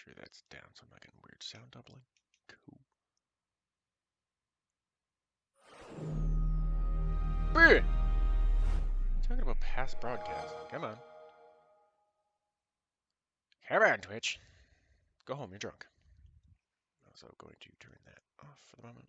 sure that's down so I'm not getting weird sound doubling. Cool. Brr! Talking about past broadcasts. Come on. Come on, Twitch. Go home, you're drunk. Also going to turn that off for the moment.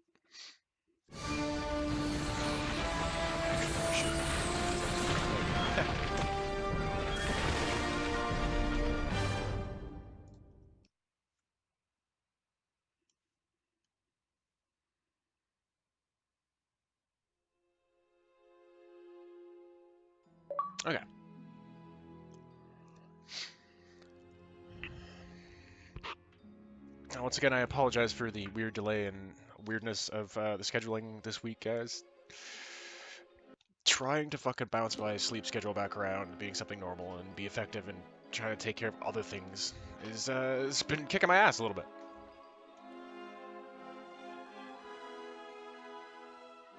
Okay. Once again, I apologize for the weird delay and weirdness of the scheduling this week, guys. Trying to fucking bounce my sleep schedule back around, being something normal, and be effective and trying to take care of other things is it's been kicking my ass a little bit.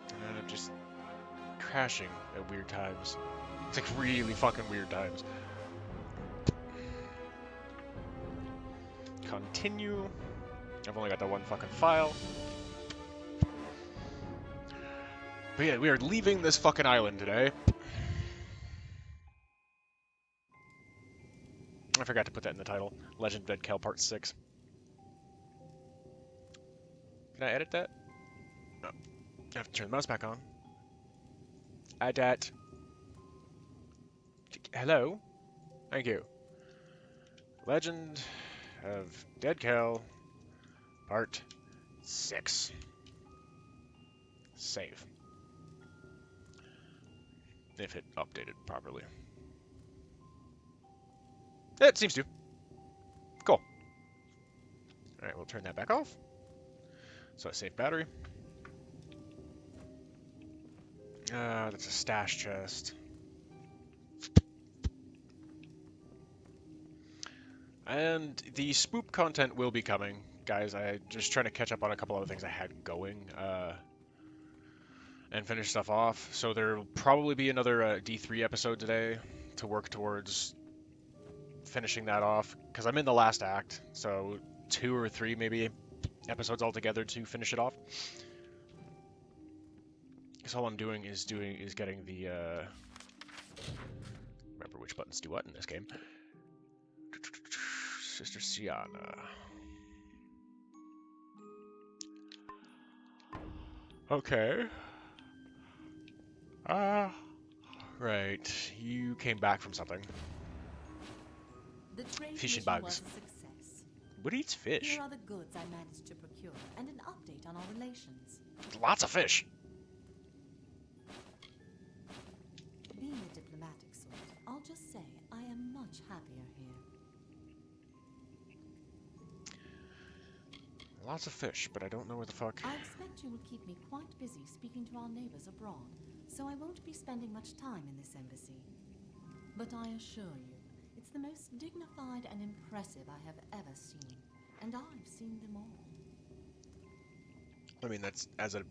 And I'm just crashing at weird times. It's like really fucking weird times. Continue. I've only got that one fucking file. But yeah, we are leaving this fucking island today. I forgot to put that in the title. Legend of Dead Kel Part 6. Can I edit that? No. I have to turn the mouse back on. Add that. Hello? Thank you. Legend of Dead Kel Part 6. Save. If it updated properly. It seems to. Cool. Alright, we'll turn that back off. So I save battery. That's a stash chest. And the spoop content will be coming. Guys, I just trying to catch up on a couple other things I had going. And finish stuff off. So there'll probably be another D3 episode today to work towards finishing that off. Because I'm in the last act. So 2 or 3 maybe episodes altogether to finish it off. Because all I'm doing is getting the remember which buttons do what in this game. Sister Sienna. Okay. Right. You came back from something. The trade Fish and mission bugs. was a success. What eats fish? Here are the goods I managed to procure, and an update on our relations. Lots of fish. Being a diplomatic sort, I'll just say I am much happier here. Lots of fish, but I don't know where the fuck. I expect you will keep me quite busy speaking to our neighbors abroad, so I won't be spending much time in this embassy. But I assure you, it's the most dignified and impressive I have ever seen, and I've seen them all. I mean, that's as an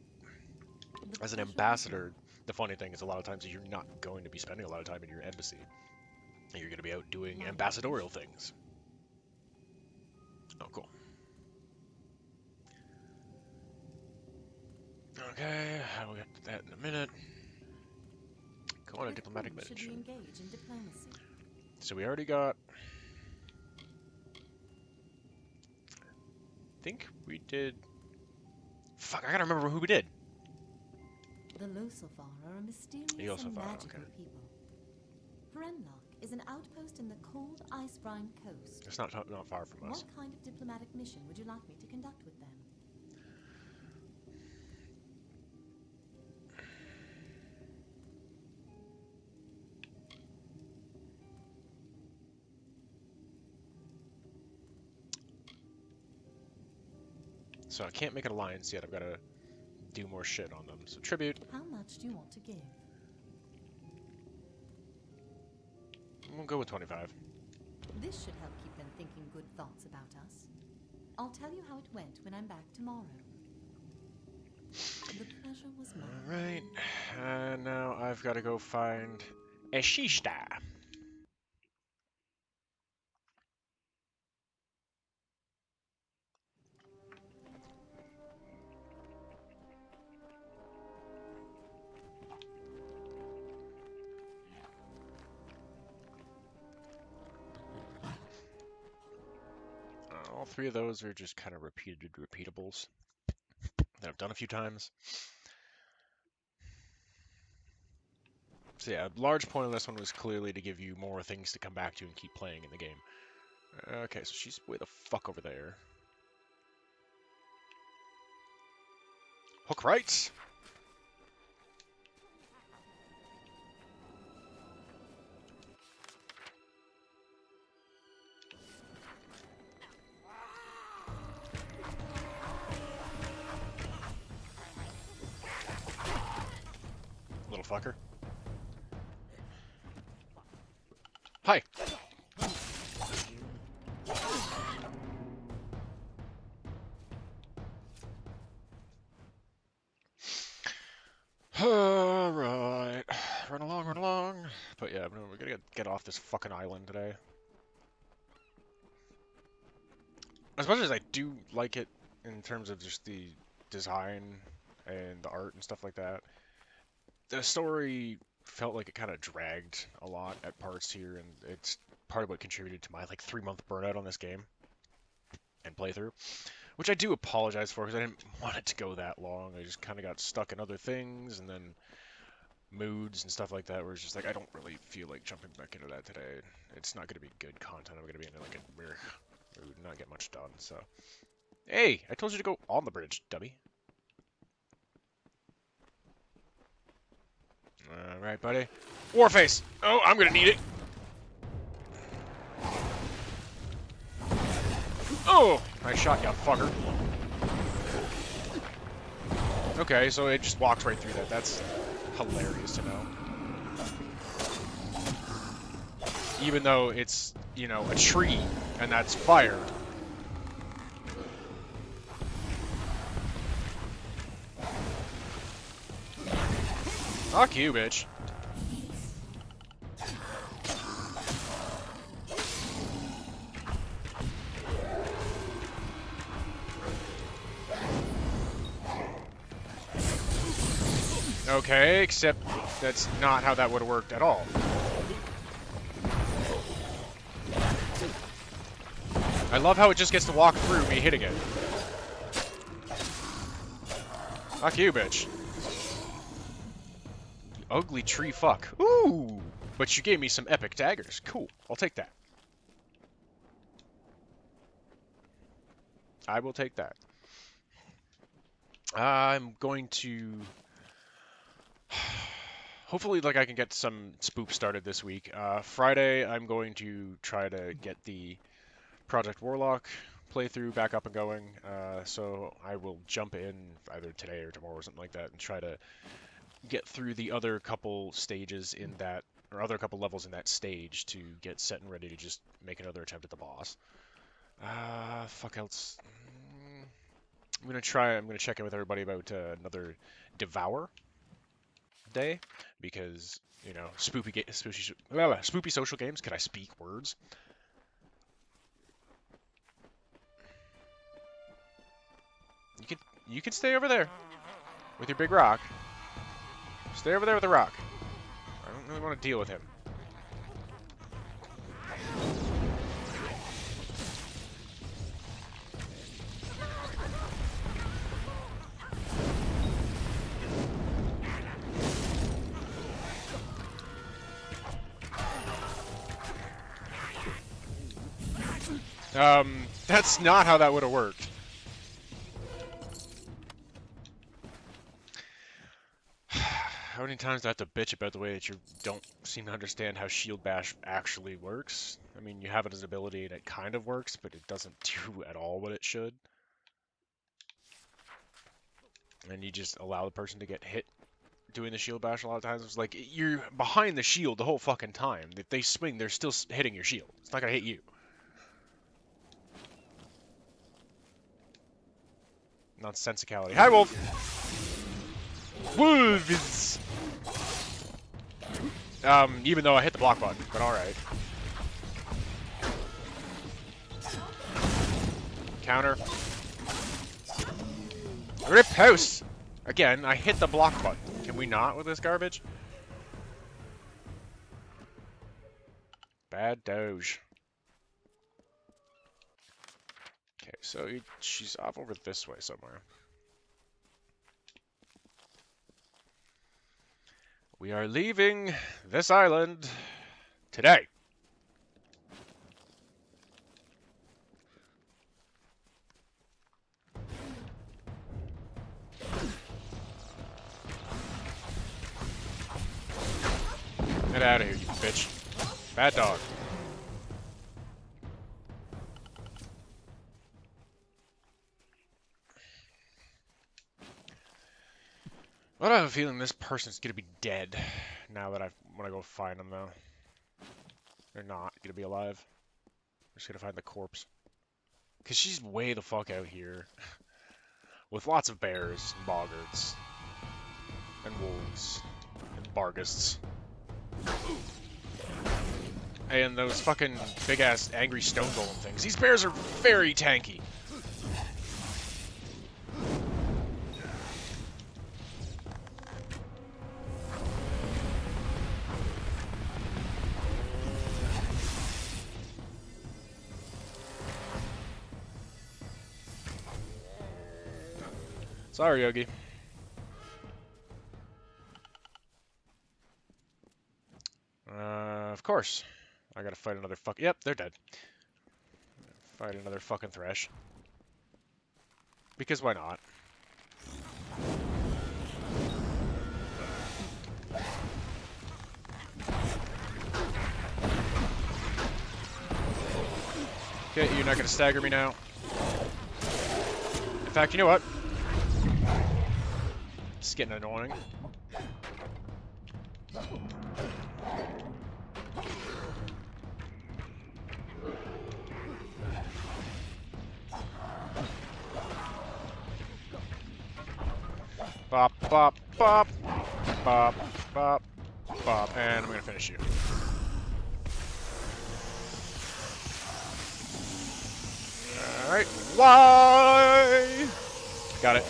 ambassador. The funny thing is, a lot of times you're not going to be spending a lot of time in your embassy. You're going to be out doing ambassadorial things. Oh, cool. Okay, we'll get to that in a minute. Go on a diplomatic mission. Should we engage in diplomacy? So we already got. I think we did. Fuck, I gotta remember who we did. The Losofar are a mysterious and magical people. Brenlock is an outpost in the cold Icebrine coast. It's not far from us. What kind of diplomatic mission would you like me to conduct with them? So I can't make an alliance yet. I've got to do more shit on them. So tribute. How much do you want to give? We'll go with 25. This should help keep them thinking good thoughts about us. I'll tell you how it went when I'm back tomorrow. The pleasure was mine. Alright. And now I've got to go find Eshishta. three of those are just kind of repeatables that I've done a few times. So yeah, a large point of this one was clearly to give you more things to come back to and keep playing in the game. Okay, so she's way the fuck over there. Hook right! Little fucker. Hi! Alright. Run along, run along. But yeah, we're gonna get off this fucking island today. As much as I do like it in terms of just the design and the art and stuff like that, the story felt like it kind of dragged a lot at parts here, and it's part of what contributed to my like 3-month burnout on this game and playthrough, which I do apologize for because I didn't want it to go that long. I just kind of got stuck in other things and then moods and stuff like that where it's just like I don't really feel like jumping back into that today. It's not going to be good content. I'm going to be in like a mood, not get much done. So, hey, I told you to go on the bridge, dummy. All right, buddy. Warface. Oh, I'm going to need it. Oh, nice shot, you fucker. Okay, so it just walks right through that. That's hilarious to know. Even though it's, you know, a tree, and that's fire. Fuck you, bitch. Okay, except that's not how that would have worked at all. I love how it just gets to walk through me hitting it. Fuck you, bitch. Ugly tree fuck. Ooh! But you gave me some epic daggers. Cool. I'll take that. I will take that. I'm going to... Hopefully, like, I can get some spoop started this week. Friday, I'm going to try to get the Project Warlock playthrough back up and going. So I will jump in either today or tomorrow or something like that and try to get through the other couple stages in that, or other couple levels in that stage to get set and ready to just make another attempt at the boss. Fuck else. I'm gonna check in with everybody about another Devour day because, you know, spoopy social games. Can I speak words? You can stay over there with your big rock. Stay over there with the rock. I don't really want to deal with him. That's not how that would have worked. How many times do I have to bitch about the way that you don't seem to understand how Shield Bash actually works? I mean, you have it as an ability and it kind of works, but it doesn't do at all what it should. And you just allow the person to get hit doing the Shield Bash a lot of times. It's like, you're behind the shield the whole fucking time. If they swing, they're still hitting your shield. It's not gonna hit you. Nonsensicality. Hi, Wolf! Wolves! Even though I hit the block button, but alright. Counter. Rip house! Again, I hit the block button. Can we not with this garbage? Bad Doge. Okay, so she's off over this way somewhere. We are leaving this island today. Get out of here, you bitch. Bad dog. But I have a feeling this person's gonna be dead now that when I go find them, though. They're not gonna be alive. I'm just gonna find the corpse. Because she's way the fuck out here. With lots of bears, and boggarts, and wolves, and barghists. And those fucking big-ass angry stone golem things. These bears are very tanky. Sorry, Yogi. Of course. I gotta fight another fuck. Yep, they're dead. Fight another fucking thresh. Because why not? Okay, you're not gonna stagger me now. In fact, you know what? It's getting annoying. Bop, bop, bop. Bop, bop, bop. And I'm gonna finish you. Alright. Why? Got it.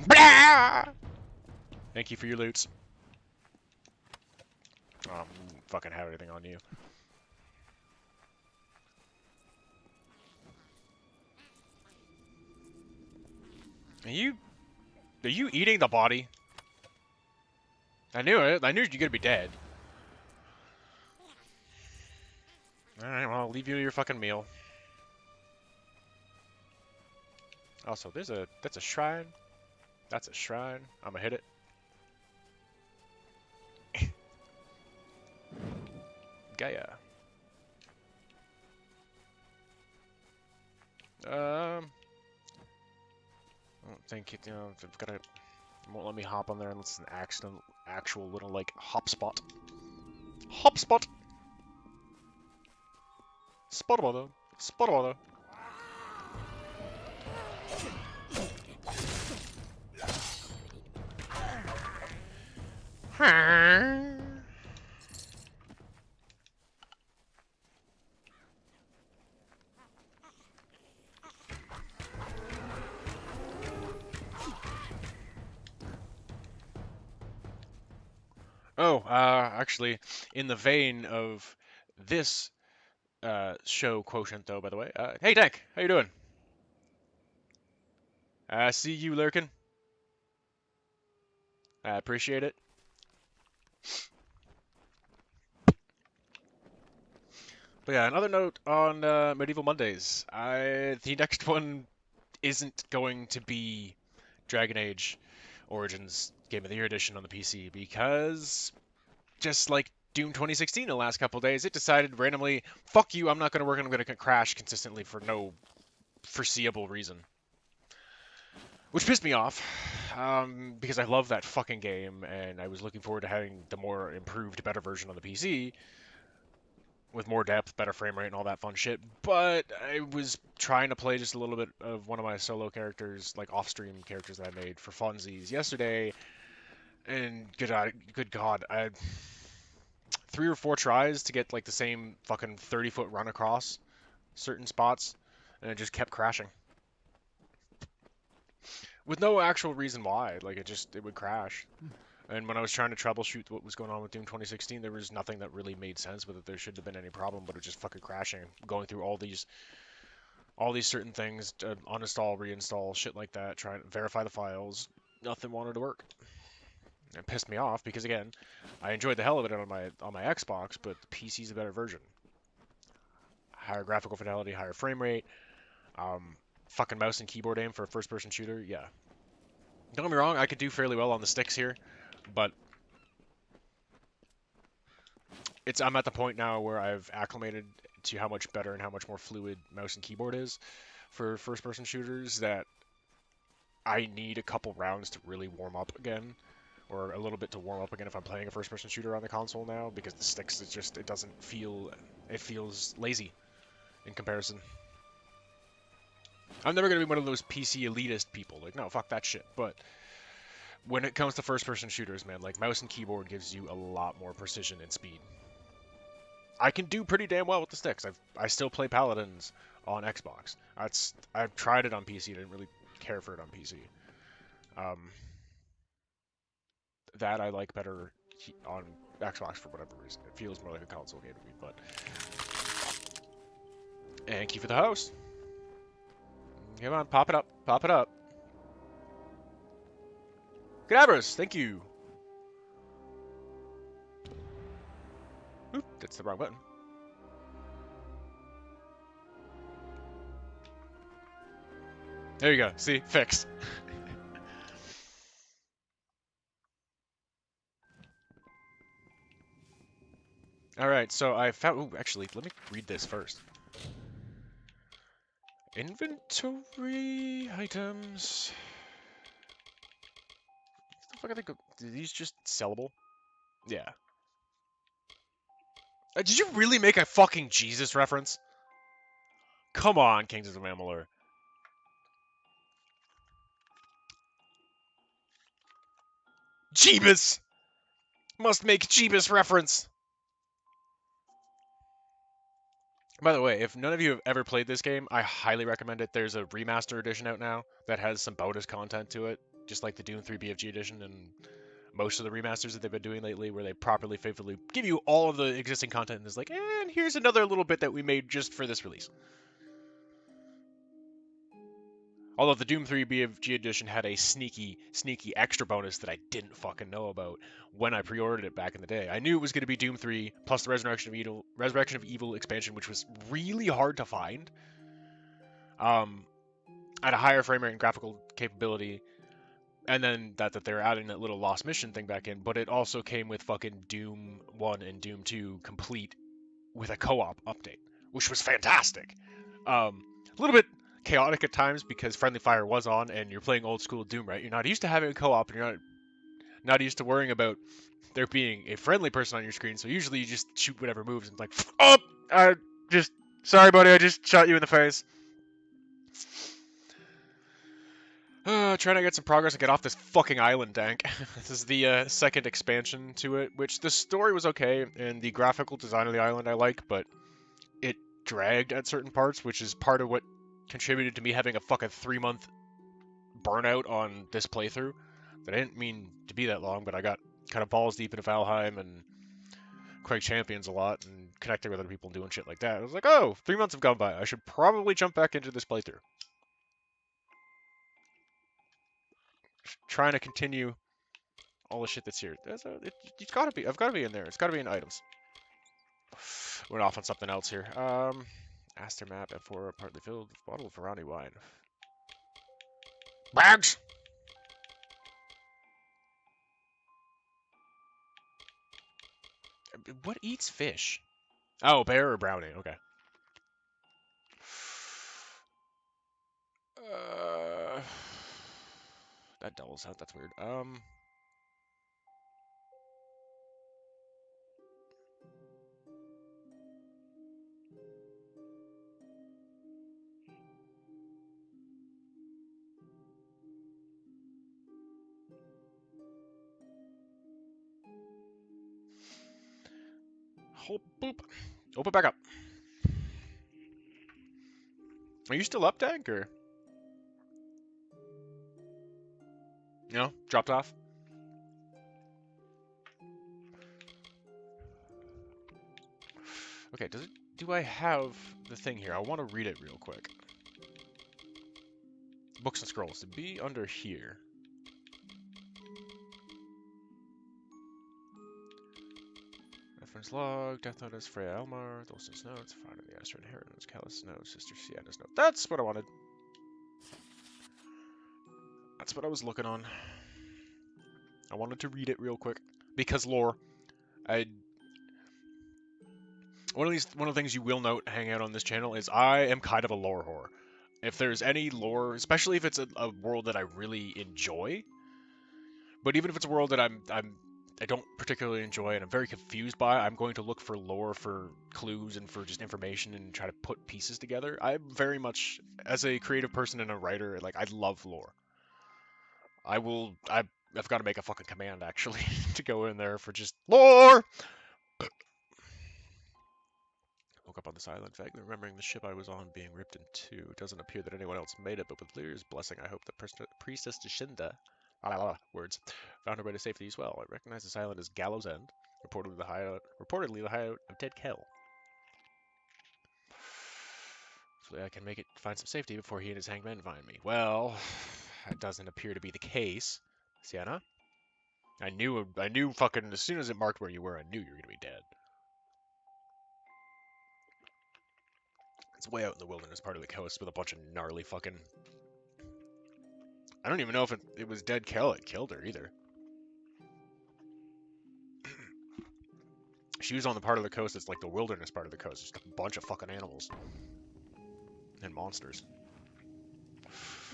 Blah! Thank you for your loots. Fucking have anything on you. Are you eating the body? I knew it. I knew you're gonna be dead. Alright, well, I'll leave you to your fucking meal. Also, that's a shrine. That's a shrine. I'm gonna hit it. Gaia. I don't think it, I've gotta, it won't let me hop on there unless it's an actual little, like, hop spot. Hop spot! Spot. Oh, actually, in the vein of this show quotient, though, by the way. Hey, Dank, how you doing? I see you lurking. I appreciate it. But yeah, another note on Medieval Mondays. The next one isn't going to be Dragon Age Origins Game of the Year edition on the PC because just like Doom 2016 the last couple days, it decided randomly, fuck you, I'm not going to work and I'm going to crash consistently for no foreseeable reason. Which pissed me off, because I love that fucking game, and I was looking forward to having the more improved, better version on the PC, with more depth, better frame rate, and all that fun shit, but I was trying to play just a little bit of one of my solo characters, like off-stream characters that I made for funsies yesterday, and good God, I had 3 or 4 tries to get like the same fucking 30-foot run across certain spots, and it just kept crashing. With no actual reason why, like it would crash. And when I was trying to troubleshoot what was going on with Doom 2016, there was nothing that really made sense with it. There shouldn't have been any problem, but it was just fucking crashing, going through all these certain things, to uninstall, reinstall, shit like that, trying to verify the files. Nothing wanted to work. It pissed me off because again, I enjoyed the hell of it on my Xbox, but the PC's a better version. Higher graphical fidelity, higher frame rate, um, fucking mouse and keyboard aim for a first-person shooter. Yeah, don't get me wrong, I could do fairly well on the sticks here, but I'm at the point now where I've acclimated to how much better and how much more fluid mouse and keyboard is for first-person shooters that I need a couple rounds to really warm up again, or a little bit to warm up again if I'm playing a first-person shooter on the console now, because the sticks, it doesn't feel, it feels lazy in comparison. I'm never gonna be one of those PC elitist people, like, no, fuck that shit, but when it comes to first-person shooters, man, like, mouse and keyboard gives you a lot more precision and speed. I can do pretty damn well with the sticks. I still play Paladins on Xbox. I've tried it on PC. I didn't really care for it on PC. Um, that I like better on Xbox for whatever reason. It feels more like a console game to me. But and key for the house. Come on, pop it up, pop it up. Cadabras, thank you. Oop, that's the wrong button. There you go. See, fixed. All right, so I found. Ooh, actually, let me read this first. Inventory items. What the fuck are they? Are these just sellable? Yeah. Did you really make a fucking Jesus reference? Come on, Kings of Amalur. Jeebus! Must make Jeebus reference! By the way, if none of you have ever played this game, I highly recommend it. There's a remaster edition out now that has some bonus content to it, just like the Doom 3 BFG edition and most of the remasters that they've been doing lately, where they properly, faithfully give you all of the existing content and is like, and here's another little bit that we made just for this release. Although the Doom 3 BFG edition had a sneaky extra bonus that I didn't fucking know about when I pre-ordered it back in the day. I knew it was going to be Doom 3 plus the Resurrection of Evil expansion, which was really hard to find. At a higher frame rate and graphical capability, and then that they're adding that little lost mission thing back in, but it also came with fucking Doom 1 and Doom 2 complete with a co-op update, which was fantastic. A little bit chaotic at times because friendly fire was on and you're playing old school Doom, right? You're not used to having a co-op and you're not used to worrying about there being a friendly person on your screen. So usually you just shoot whatever moves and it's like, oh, I just sorry, buddy, I just shot you in the face. Trying to get some progress and get off this fucking island, Dank. This is the second expansion to it, which the story was okay and the graphical design of the island I like, but it dragged at certain parts, which is part of what contributed to me having a fucking 3-month burnout on this playthrough. That I didn't mean to be that long, but I got kind of balls deep into Valheim and Quake Champions a lot and connecting with other people and doing shit like that. I was like, oh, 3 months have gone by. I should probably jump back into this playthrough. Trying to continue all the shit that's here. It's gotta be. I've gotta be in there. It's gotta be in items. Went off on something else here. Aster map F4 partly filled with bottle of Ferrari wine. Bags! What eats fish? Oh, bear or brownie. Okay. Uh, that doubles out. That's weird. Hold boop. Open back up. Are you still up, Dank, or no? Dropped off. Okay, do I have the thing here? I want to read it real quick. Books and scrolls. To be under here. Reference log, Death Notice, Freya Elmar, Dolson's notes, Father the Astro Inheritance, Callus note, Sister Sienna's note. That's what I wanted. That's what I was looking on. I wanted to read it real quick because lore. One of the things you will note hanging out on this channel is I am kind of a lore whore. If there's any lore, especially if it's a world that I really enjoy, but even if it's a world that I don't particularly enjoy and I'm very confused by, I'm going to look for lore, for clues, and for just information and try to put pieces together. I'm very much, as a creative person and a writer, like, I love lore. I've got to make a fucking command, actually, to go in there for just lore! Woke up on this island, vaguely remembering the ship I was on being ripped in two. It doesn't appear that anyone else made it, but with Lyr's blessing, I hope that Priestess Deshinda, words, found her way to safety as well. I recognize this island as Gallows End, reportedly the hideout of Dead Kel. Hopefully I can find some safety before he and his hanged men find me. Well, that doesn't appear to be the case. Sienna? I knew fucking, as soon as it marked where you were, I knew you were gonna be dead. It's way out in the wilderness part of the coast with a bunch of gnarly fucking... I don't even know if it was Dead Kel that killed her either. She was on the part of the coast that's like the wilderness part of the coast. Just a bunch of fucking animals. And monsters.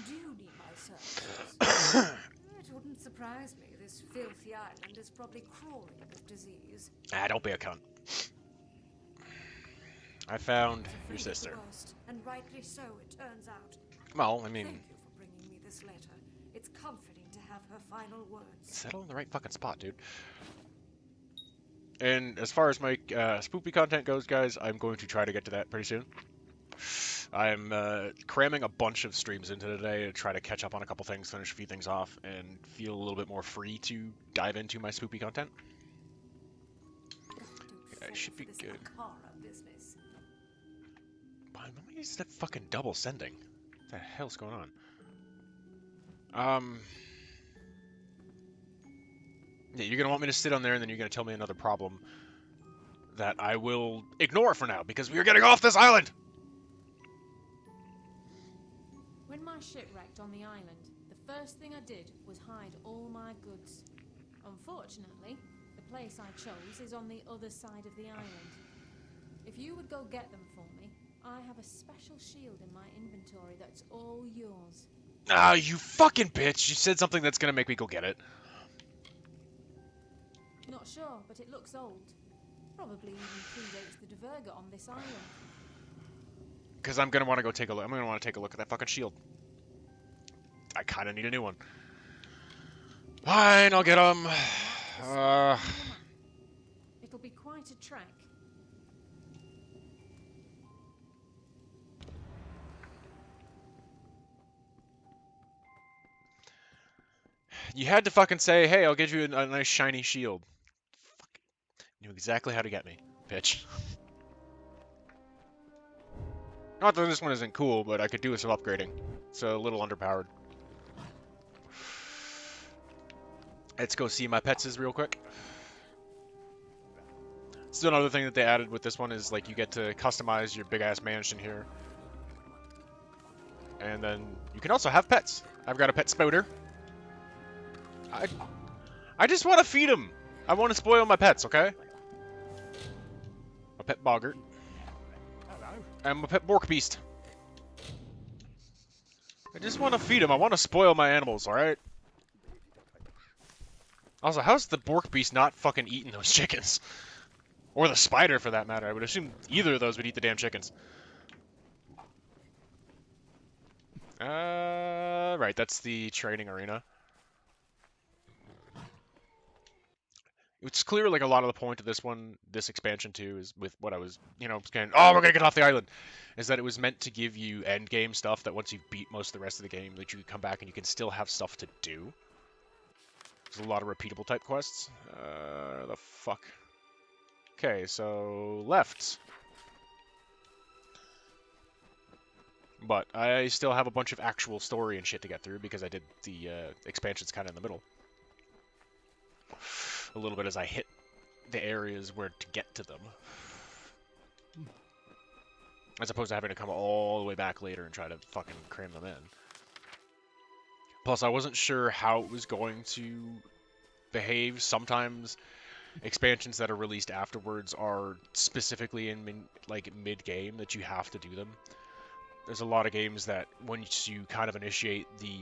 Do you need my services? It wouldn't surprise me. This filthy island is probably crawling with disease. Ah, don't be a cunt. I found your sister. Worst, and rightly so, it turns out. Well, I mean... Thank you for bringing me this letter. It's comforting to have her final words. Settle in the right fucking spot, dude. And as far as my spoopy content goes, guys, I'm going to try to get to that pretty soon. I'm cramming a bunch of streams into today to try to catch up on a couple things, finish a few things off, and feel a little bit more free to dive into my spoopy content. It should be good. Why is that fucking double sending? What the hell's going on? Yeah, you're gonna want me to sit on there, and then you're gonna tell me another problem that I will ignore for now, because we are getting off this island! When my ship wrecked on the island, the first thing I did was hide all my goods. Unfortunately, the place I chose is on the other side of the island. If you would go get them for me, I have a special shield in my inventory that's all yours. Ah, you fucking bitch! You said something that's gonna make me go get it. Not sure, but it looks old. Probably even predates the Diverger on this island. Because I'm gonna want to go take a look. I'm gonna want to take a look at that fucking shield. I kind of need a new one. Fine, I'll get them. It'll be quite a trek. You had to fucking say, hey, I'll get you a nice shiny shield. Fuck. Knew exactly how to get me, bitch. Not that this one isn't cool, but I could do with some upgrading. It's a little underpowered. Let's go see my pets real quick. Still another thing that they added with this one is, like, you get to customize your big-ass mansion here. And then you can also have pets. I've got a pet spouter. I just want to feed them. I want to spoil my pets, okay? A pet boggart. I'm a pet bork beast. I just want to feed them. I want to spoil my animals, alright? Also, how's the bork beast not fucking eating those chickens? Or the spider, for that matter. I would assume either of those would eat the damn chickens. Right, that's the training arena. It's clear, like, a lot of the point of this one, this expansion too, is with what I was, saying, oh, we're gonna get off the island, is that it was meant to give you end game stuff that once you've beat most of the rest of the game, that you can come back and you can still have stuff to do. There's a lot of repeatable type quests. The fuck. Okay, so left. But I still have a bunch of actual story and shit to get through because I did the expansions kind of in the middle. A little bit as I hit the areas where to get to them. As opposed to having to come all the way back later and try to fucking cram them in. Plus, I wasn't sure how it was going to behave. Sometimes expansions that are released afterwards are specifically in mid-game that you have to do them. There's a lot of games that once you kind of initiate the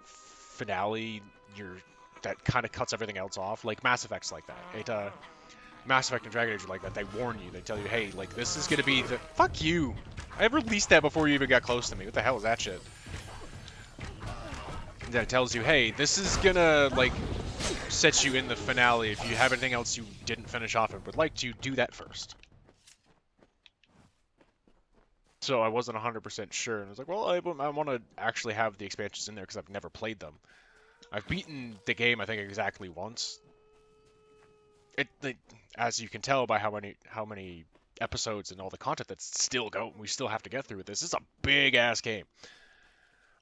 finale, that kind of cuts everything else off. Like Mass Effect's like that. Mass Effect and Dragon Age are like that. They warn you. They tell you, hey, like this is gonna be the fuck you. I released that before you even got close to me. What the hell is that shit? That tells you, hey, this is gonna like set you in the finale. If you have anything else you didn't finish off and would like to, do that first. So I wasn't 100% sure, and I was like, well, I want to actually have the expansions in there because I've never played them. I've beaten the game, I think, exactly once. As you can tell by how many episodes and all the content that's still going, we still have to get through with this. It's a big ass game.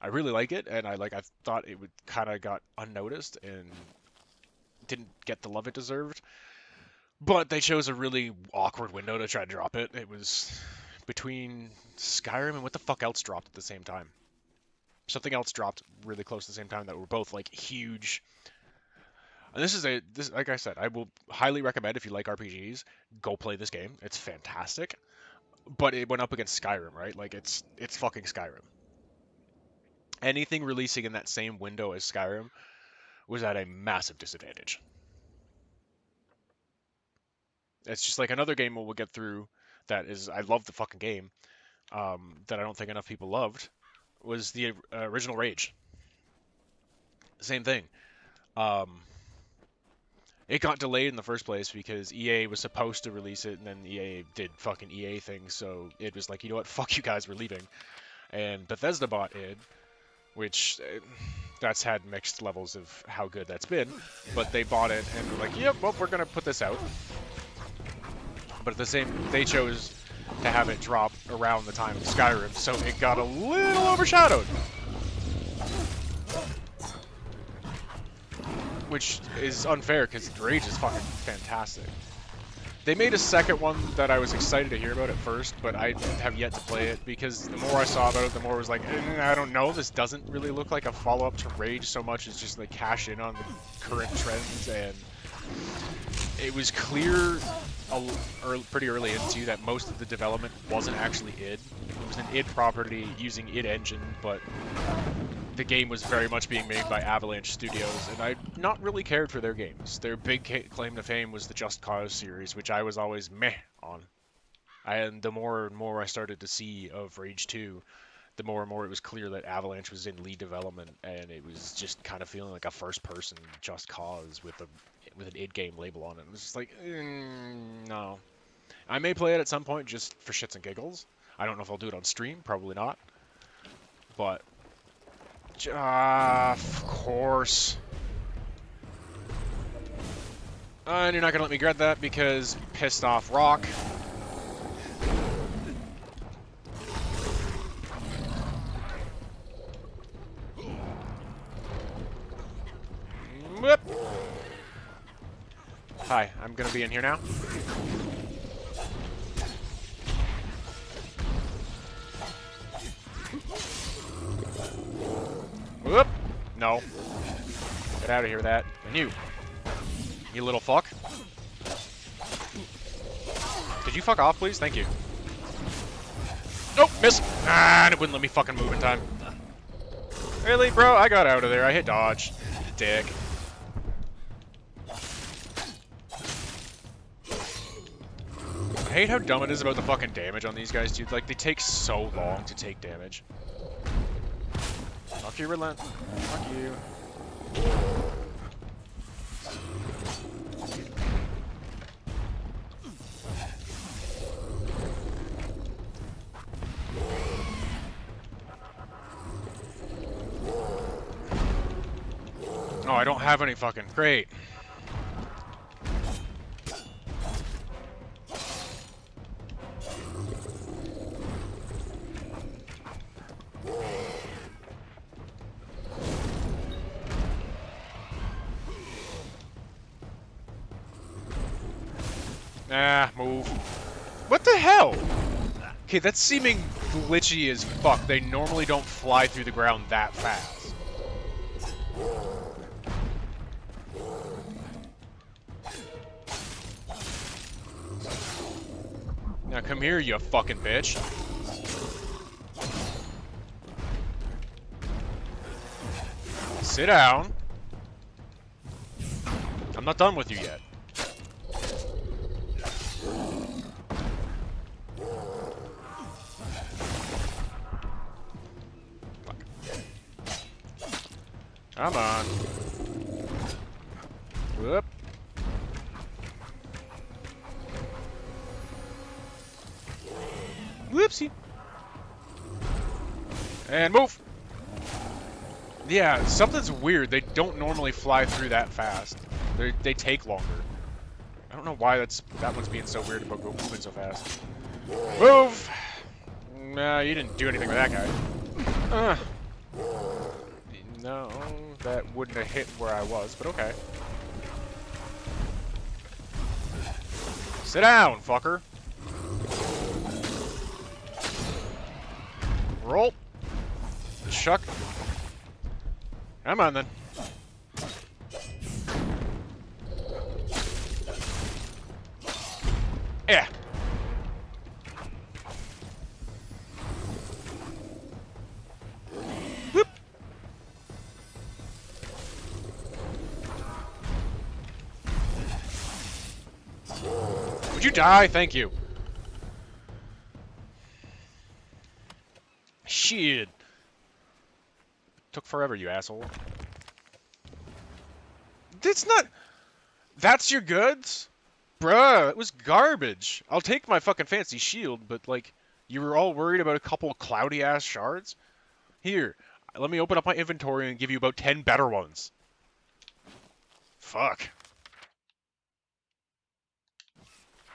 I really like it, and I thought it would kind of got unnoticed and didn't get the love it deserved. But they chose a really awkward window to try to drop it. It was between Skyrim and what the fuck else dropped at the same time. Something else dropped really close to the same time that were both like huge. And this like I said, I will highly recommend if you like RPGs, go play this game. It's fantastic. But it went up against Skyrim, right? Like it's fucking Skyrim. Anything releasing in that same window as Skyrim was at a massive disadvantage. It's just like another game we'll get through that is, I love the fucking game, that I don't think enough people loved, was the original Rage. Same thing. It got delayed in the first place because EA was supposed to release it, and then EA did fucking EA things, so it was like, you know what, fuck you guys, we're leaving. And Bethesda bought id, which that's had mixed levels of how good that's been, but they bought it and were like, yep, well, we're gonna put this out. But they chose to have it drop around the time of Skyrim, so it got a little overshadowed. Which is unfair, because Rage is fucking fantastic. They made a second one that I was excited to hear about at first, but I have yet to play it, because the more I saw about it, the more I was like, I don't know, this doesn't really look like a follow-up to Rage so much as just like cash in on the current trends, and it was clear pretty early into that most of the development wasn't actually id. It was an id property using id engine, but the game was very much being made by Avalanche Studios, and I not really cared for their games. Their big claim to fame was the Just Cause series, which I was always meh on. And the more and more I started to see of Rage 2, the more and more it was clear that Avalanche was in lead development, and it was just kind of feeling like a first-person Just Cause with an id game label on it. It was just like, no. I may play it at some point just for shits and giggles. I don't know if I'll do it on stream, probably not. But of course. And you're not going to let me grab that because pissed off rock. Whoop. Hi, I'm going to be in here now. Whoop! No. Get out of here with that. And you little fuck. Could you fuck off, please? Thank you. Nope, miss. Ah, and it wouldn't let me fucking move in time. Really, bro? I got out of there. I hit dodge. Dick. I hate how dumb it is about the fucking damage on these guys, dude. Like, they take so long to take damage. Fuck you, relent. Fuck you. Oh, I don't have any fucking... Great. Ah, move. What the hell? Okay, that's seeming glitchy as fuck. They normally don't fly through the ground that fast. Now come here, you fucking bitch. Sit down. I'm not done with you yet. Come on. Whoop. Whoopsie. And move. Yeah, something's weird. They don't normally fly through that fast. They take longer. I don't know why that one's being so weird about moving so fast. Move! Nah, you didn't do anything with that guy. No, that wouldn't have hit where I was, but okay. Sit down, fucker. Roll. Chuck. Come on, then. Yeah. Whoop. Would you die? Thank you. Shit. Took forever, you asshole. That's not... That's your goods? Bruh, it was garbage. I'll take my fucking fancy shield, but, like, you were all worried about a couple cloudy-ass shards? Here, let me open up my inventory and give you about 10 better ones. Fuck.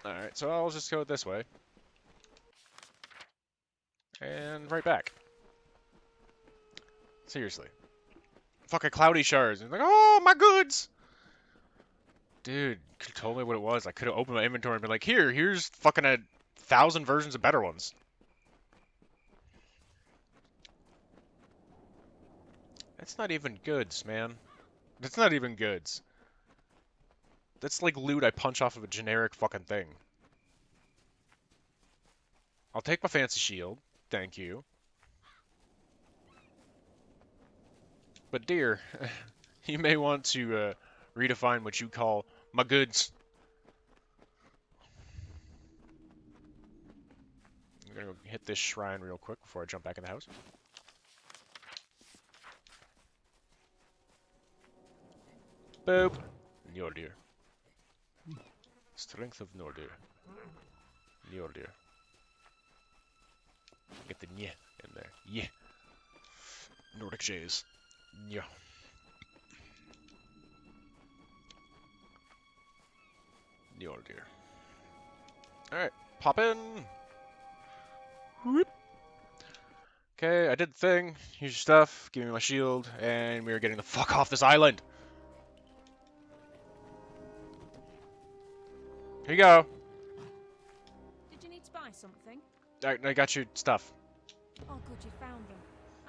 Alright, so I'll just go this way. And right back. Seriously. Fucking cloudy shards. And like, oh, my goods! Dude, could have told me what it was. I could have opened my inventory and been like, here's fucking 1,000 versions of better ones. That's not even goods, man. That's not even goods. That's like loot I punch off of a generic fucking thing. I'll take my fancy shield. Thank you. But dear, you may want to redefine what you call my goods. I'm gonna go hit this shrine real quick before I jump back in the house. Boop. Njordir. Strength of Nordir. Njordir. Get the nye in there. Yeah. Nordic Jays. Yeah. Njordir. Alright, pop in. Whoop. Okay, I did the thing. Here's your stuff. Give me my shield. And we are getting the fuck off this island. Here you go. Did you need to buy something? I got your stuff. Oh, good, you found them.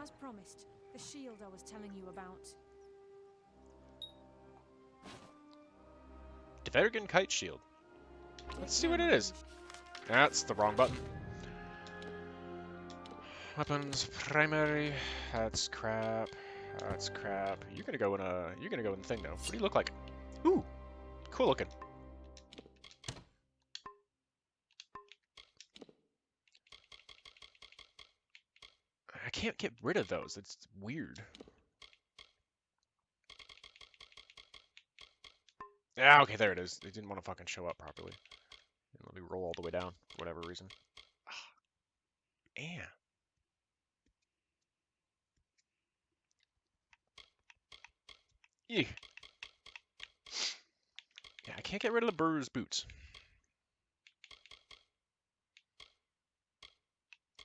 As promised, the shield I was telling you about. Detyr kite shield. Let's see what it is. That's the wrong button. Weapons, primary. That's crap. That's crap. You're gonna go in the thing though. What do you look like? Ooh, cool looking. I can't get rid of those. It's weird. Yeah, okay, there it is. It didn't want to fucking show up properly. Let me roll all the way down for whatever reason. Yeah. Eek. Yeah, I can't get rid of the Burr's boots.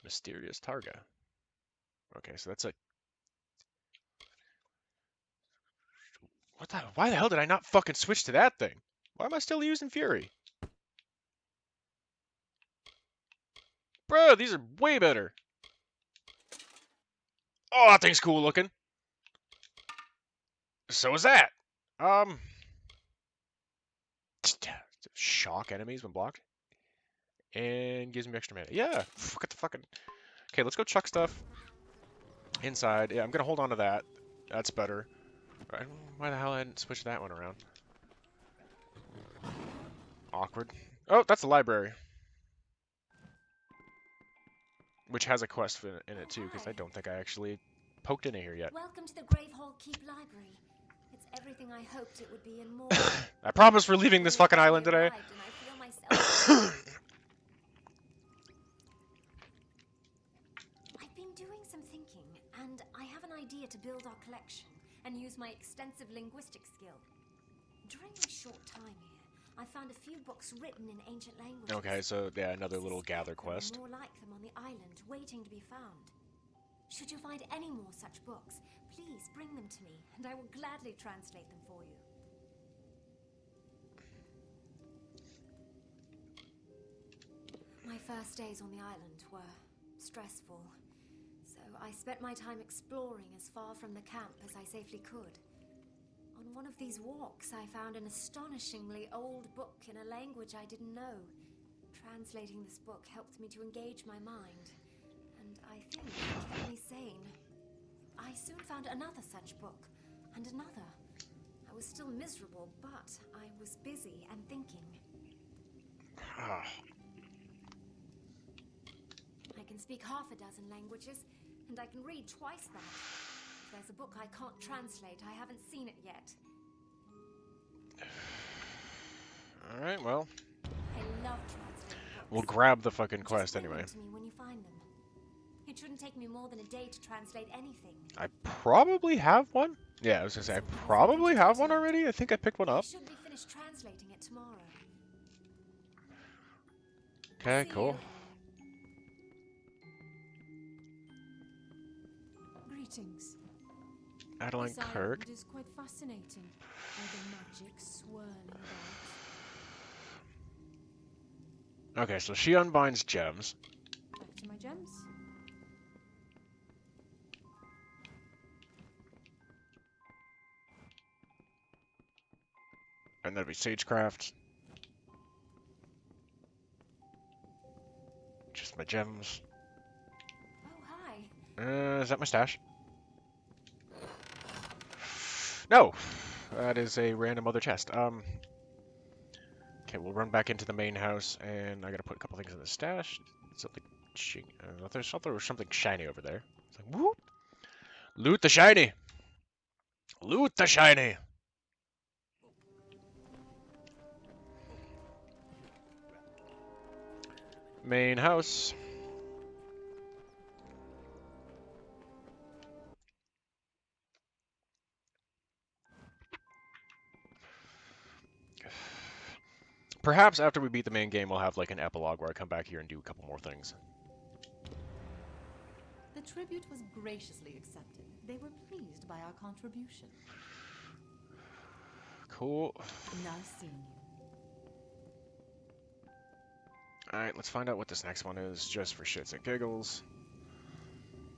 Mysterious Targa. Okay, so that's a... What the... Why the hell did I not fucking switch to that thing? Why am I still using Fury? Bro, these are way better. Oh, that thing's cool looking. So is that. Um, shock enemies when blocked. And gives me extra mana. Yeah, fuck it the fucking... Okay, let's go chuck stuff inside. Yeah, I'm gonna hold on to that. That's better. Right, why the hell I didn't switch that one around? Awkward. Oh, that's the library. Which has a quest in it too, because I don't think I actually poked in here yet. Welcome to the Gravehall Keep Library. It's everything I hoped it would be and more. I promise we're leaving this fucking island today. And I feel myself. I've been doing some thinking, and I have an idea to build our collection and use my extensive linguistic skill. During my short time here, I found a few books written in ancient languages. Okay, so yeah, another little gather quest. More like them on the island, waiting to be found. Should you find any more such books, please bring them to me, and I will gladly translate them for you. My first days on the island were stressful, so I spent my time exploring as far from the camp as I safely could. On one of these walks, I found an astonishingly old book in a language I didn't know. Translating this book helped me to engage my mind, and I think it kept me sane. I soon found another such book, and another. I was still miserable, but I was busy and thinking. I can speak half a dozen languages, and I can read twice that. If there's a book I can't translate, I haven't seen it yet. Alright, well. I love translating books. We'll grab the fucking Just quest bring anyway. them to me when you find them. It shouldn't take me more than a day to translate anything. I probably have one. Yeah, I was gonna say, I probably have one already. I think I picked one I up. should be finished translating it tomorrow. Okay, See cool. Greetings. Adeline This Kirk. island is quite fascinating. All the magic swirling about. Okay, so she unbinds gems. Back to my gems. And that'd be Sagecraft. Just my gems. Oh, hi. Is that my stash? No! That is a random other chest. Okay, we'll run back into the main house, and I gotta put a couple things in the stash. Something I thought there was something shiny over there. It's like, whoop! Loot the shiny! Loot the shiny! Main house. Perhaps after we beat the main game, we'll have like an epilogue where I come back here and do a couple more things. The tribute was graciously accepted. They were pleased by our contribution. Cool. Nice seeing you. Alright, let's find out what this next one is, just for shits and giggles.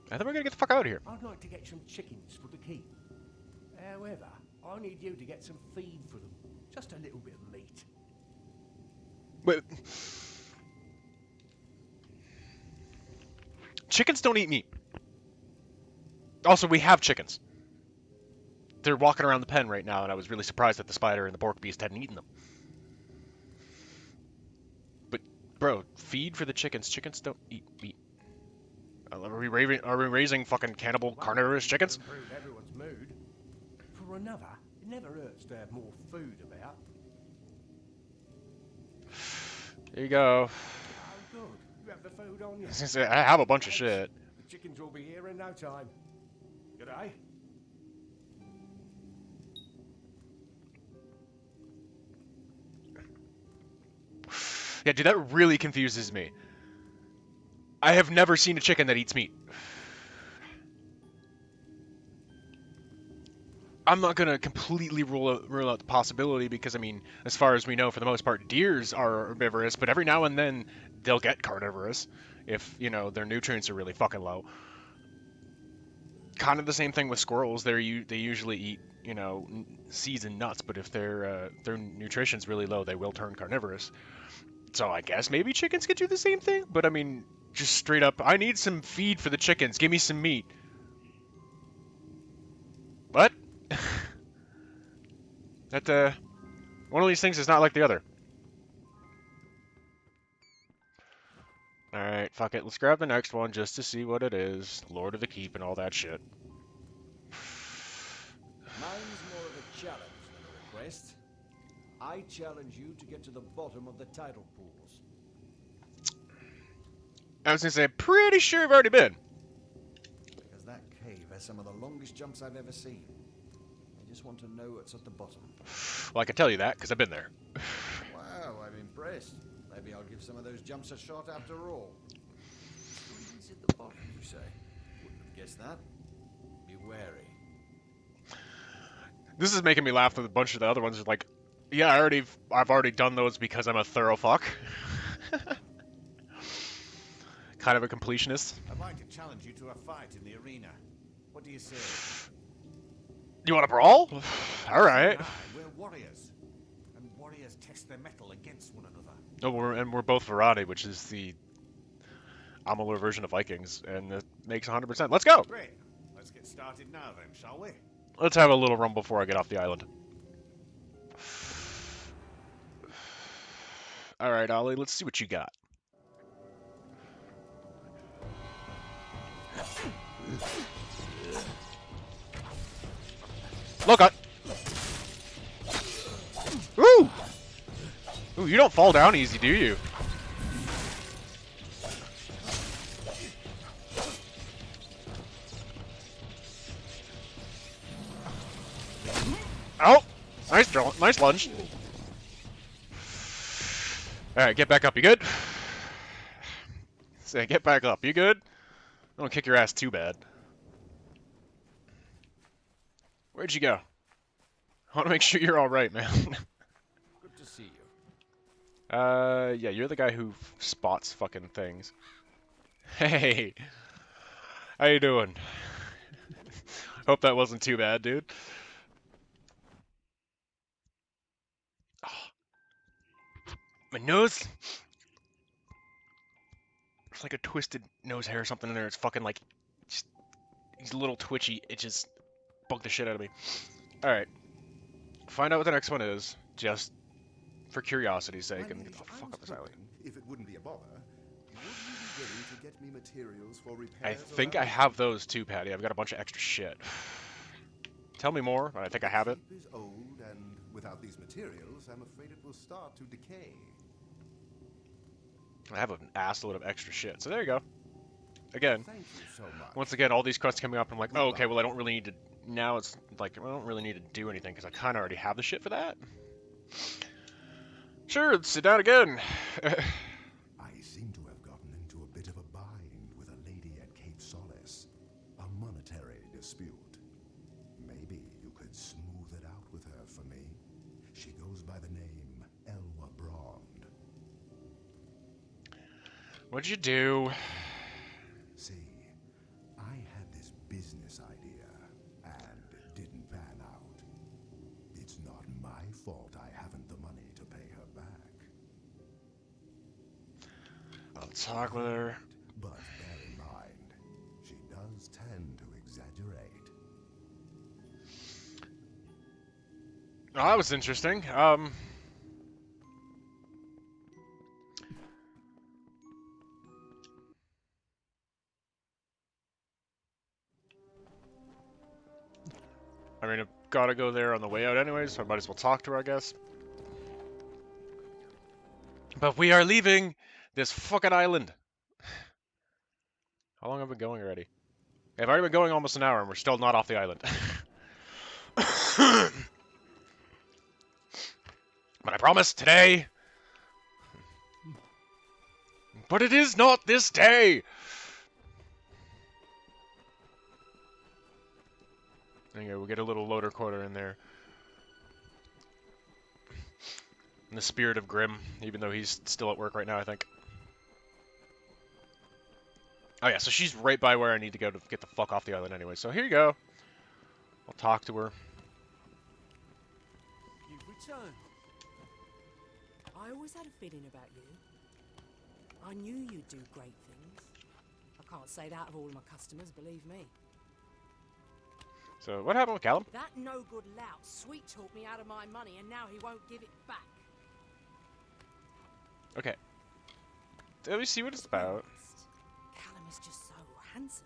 And then we're gonna get the fuck out of here. I'd like to get some chickens for the keep. However, I need you to get some feed for them. Just a little bit of meat. But chickens don't eat meat. Also, we have chickens. They're walking around the pen right now, and I was really surprised that the spider and the pork beast hadn't eaten them. But, bro, feed for the chickens. Chickens don't eat meat. Are we raising fucking cannibal carnivorous chickens? Improve everyone's mood. For another, it never hurts to have more food about. There you go. Oh, good. You have the food on you. I have a bunch of shit. The chickens will be here in no time. Good day. Yeah, dude, that really confuses me. I have never seen a chicken that eats meat. I'm not gonna completely rule out the possibility because, I mean, as far as we know, for the most part, deers are herbivorous, but every now and then, they'll get carnivorous if, you know, their nutrients are really fucking low. Kind of the same thing with squirrels. They usually eat, you know, seeds and nuts, but if their nutrition's really low, they will turn carnivorous. So I guess maybe chickens could do the same thing, but I mean, just straight up, I need some feed for the chickens. Give me some meat. What? That one of these things is not like the other. Alright, fuck it. Let's grab the next one just to see what it is. Lord of the Keep and all that shit. Mine's more of a challenge than a request. I challenge you to get to the bottom of the tidal pools. I was gonna say, I'm pretty sure I've already been. Because that cave has some of the longest jumps I've ever seen. I just want to know what's at the bottom. Well, I can tell you that, because I've been there. Wow, I'm impressed. Maybe I'll give some of those jumps a shot after all. Who's at the bottom, you say? Wouldn't have guessed that. Be wary. This is making me laugh with a bunch of the other ones. Like, yeah, I've already done those because I'm a thorough fuck. Kind of a completionist. I'd like to challenge you to a fight in the arena. What do you say? You want to brawl? All right. We're warriors, and warriors test their mettle against one another. No, we're both Varade, which is the Amalur version of Vikings, and it makes 100%. Let's go. Great. Let's get started now then, shall we? Let's have a little run before I get off the island. All right, Ollie. Let's see what you got. Look up. Ooh! Ooh, you don't fall down easy, do you? Oh! Nice lunge. Alright, get back up. You good? Say, get back up. You good? I don't kick your ass too bad. Where'd you go? I want to make sure you're alright, man. Good to see you. Yeah, you're the guy who spots fucking things. Hey! How you doing? Hope that wasn't too bad, dude. Oh. My nose! It's like a twisted nose hair or something in there. It's fucking like... Just, he's a little twitchy. It just bugged the shit out of me. Alright. Find out what the next one is, just for curiosity's sake, and get the fuck up this island. If it wouldn't be a bother, would you be willing to get me materials for repairs? I think I have those too, Patty. I've got a bunch of extra shit. Tell me more. I think I have it. The keep is old, and without these materials, I'm afraid it will start to decay. I have an assload of extra shit. So there you go. Again, Thank you so much. once again, all these quests coming up, I'm like, oh, okay, well, I don't really need to... Now it's like, I don't really need to do anything, because I kind of already have the shit for that. Sure, let's sit down again. I seem to have gotten into a bit of a bind with a lady at Cape Solace. A monetary dispute. Maybe you could smooth it out with her for me. She goes by the name Elwa Brond. What'd you do? See, I had this business idea, and it didn't pan out. It's not my fault I haven't the money to pay her back. I'll talk with her. But bear in mind, she does tend to exaggerate. Oh, that was interesting. I mean, I've got to go there on the way out anyway, so I might as well talk to her, I guess. But we are leaving this fucking island. How long have we been going already? I've already been going almost an hour, and we're still not off the island. But I promise, today... But it is not this day! There you go, we'll get a little loader quarter in there. In the spirit of Grim, even though he's still at work right now, I think. Oh yeah, so she's right by where I need to go to get the fuck off the island anyway. So here you go. I'll talk to her. You've returned. I always had a feeling about you. I knew you'd do great things. I can't say that of all my customers, believe me. So what happened with Callum? That no-good lout sweet-talked me out of my money, and now he won't give it back. Okay. Let me see what it's about. Callum is just so handsome.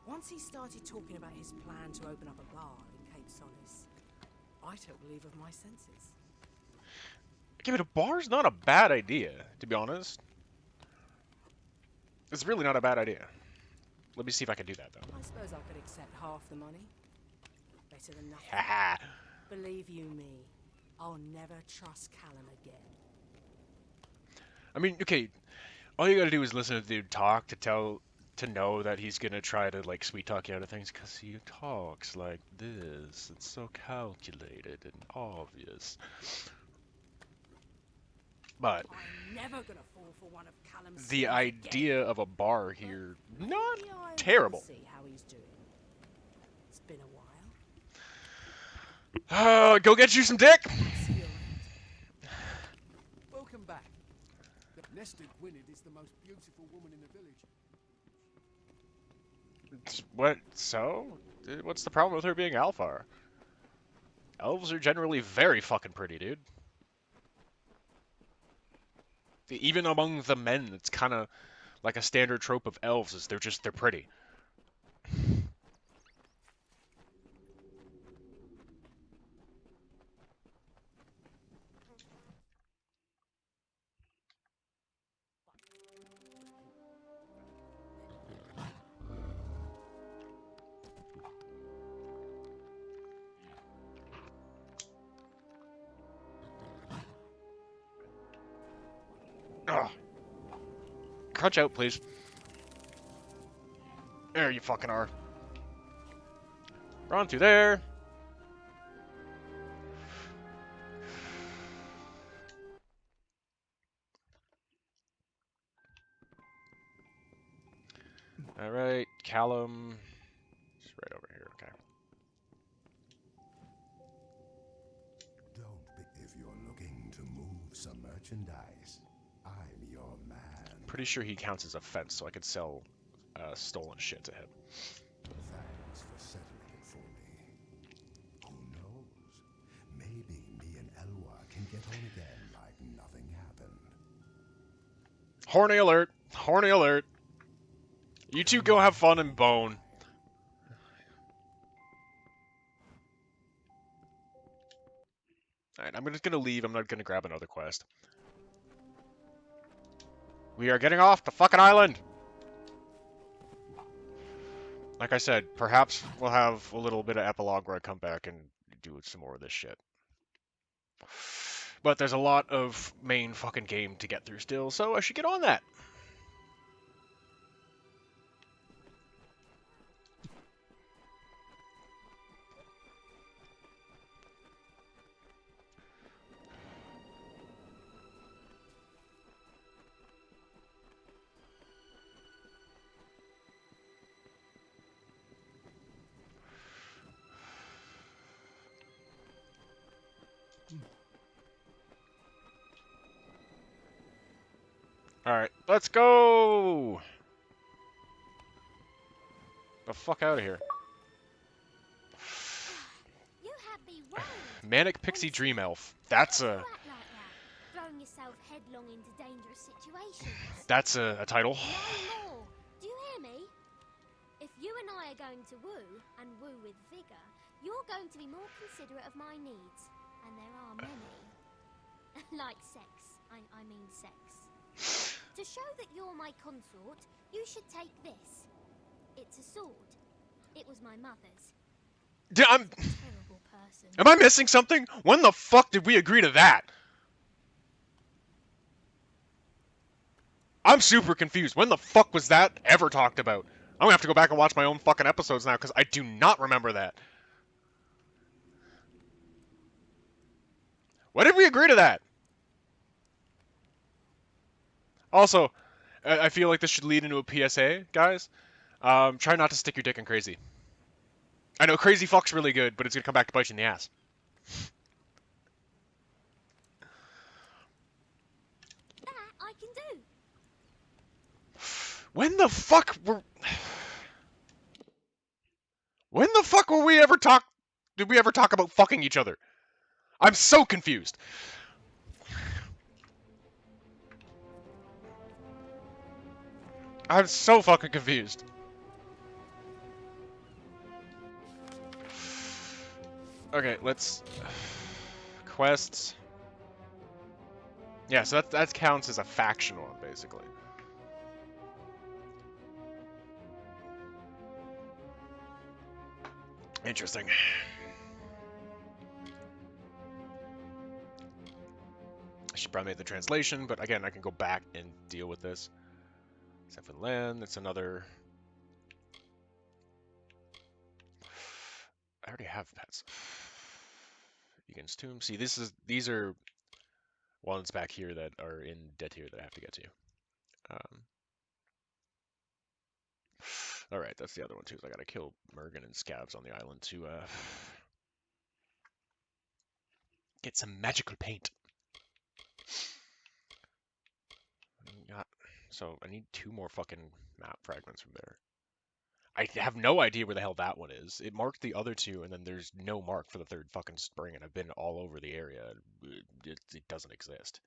Once he started talking about his plan to open up a bar in Cape Solace, I took leave of my senses. Okay, but a bar's not a bad idea, to be honest. It's really not a bad idea. Let me see if I can do that, though. I suppose I could accept half the money. Better than nothing. Haha. Believe you me, I'll never trust Callum again. I mean, okay, all you gotta do is listen to the dude talk to know that he's gonna try to, like, sweet talk you out of things, because he talks like this. It's so calculated and obvious. But I'm never gonna fall for one of Callum's the schemes idea again. of a bar here, not Maybe I will terrible. See how he's doing. It's been a while. Go get you some dick! See you around. Welcome back. Nesta Gwynedd is the most beautiful woman in the village. What? So? What's the problem with her being Alfar? Elves are generally very fucking pretty, dude. Even among the men, it's kind of like a standard trope of elves is they're pretty. Ugh. Crunch out, please. There you fucking are. Run through there. Alright, Callum. Just right over here, okay. If you're looking to move some merchandise, I'm your man. Pretty sure he counts as a fence, so I could sell stolen shit to him. Thanks for settling it for me. Who knows? Maybe me and Elwa can get on again like nothing happened. Horny alert! Horny alert! You two go have fun and bone. Alright, I'm just gonna leave. I'm not gonna grab another quest. We are getting off the fucking island! Like I said, perhaps we'll have a little bit of epilogue where I come back and do some more of this shit. But there's a lot of main fucking game to get through still, so I should get on that. Alright, let's go! The fuck out of here. You had me worried. Manic Pixie Dream Elf. That's Why a do you act like that? Throwing yourself headlong into dangerous situations. that's a title. No more. Do you hear me? If you and I are going to woo, and woo with vigor, you're going to be more considerate of my needs. And there are many. Like sex. I mean sex. To show that you're my consort, you should take this. It's a sword. It was my mother's. I'm Terrible person. Am I missing something? When the fuck did we agree to that? I'm super confused. When the fuck was that ever talked about? I'm gonna have to go back and watch my own fucking episodes now because I do not remember that. When did we agree to that? Also, I feel like this should lead into a PSA, guys. Try not to stick your dick in crazy. I know crazy fuck's really good, but it's gonna come back to bite you in the ass. That I can do. When the fuck were... When the fuck were we ever talk... Did we ever talk about fucking each other? I'm so confused. I'm so fucking confused. Okay, let's... Quests. Yeah, so that counts as a faction one, basically. Interesting. I should probably make the translation, but again, I can go back and deal with this. Seven Land, that's another... I already have pets. Against Tomb. See, these are ones back here that are in Detyr that I have to get to. All right, that's the other one too. I gotta kill Mergen and Scavs on the island to get some magical paint. So I need 2 more fucking map fragments from there. I have no idea where the hell that one is. It marked the other 2, and then there's no mark for the 3rd fucking spring, and I've been all over the area. It doesn't exist.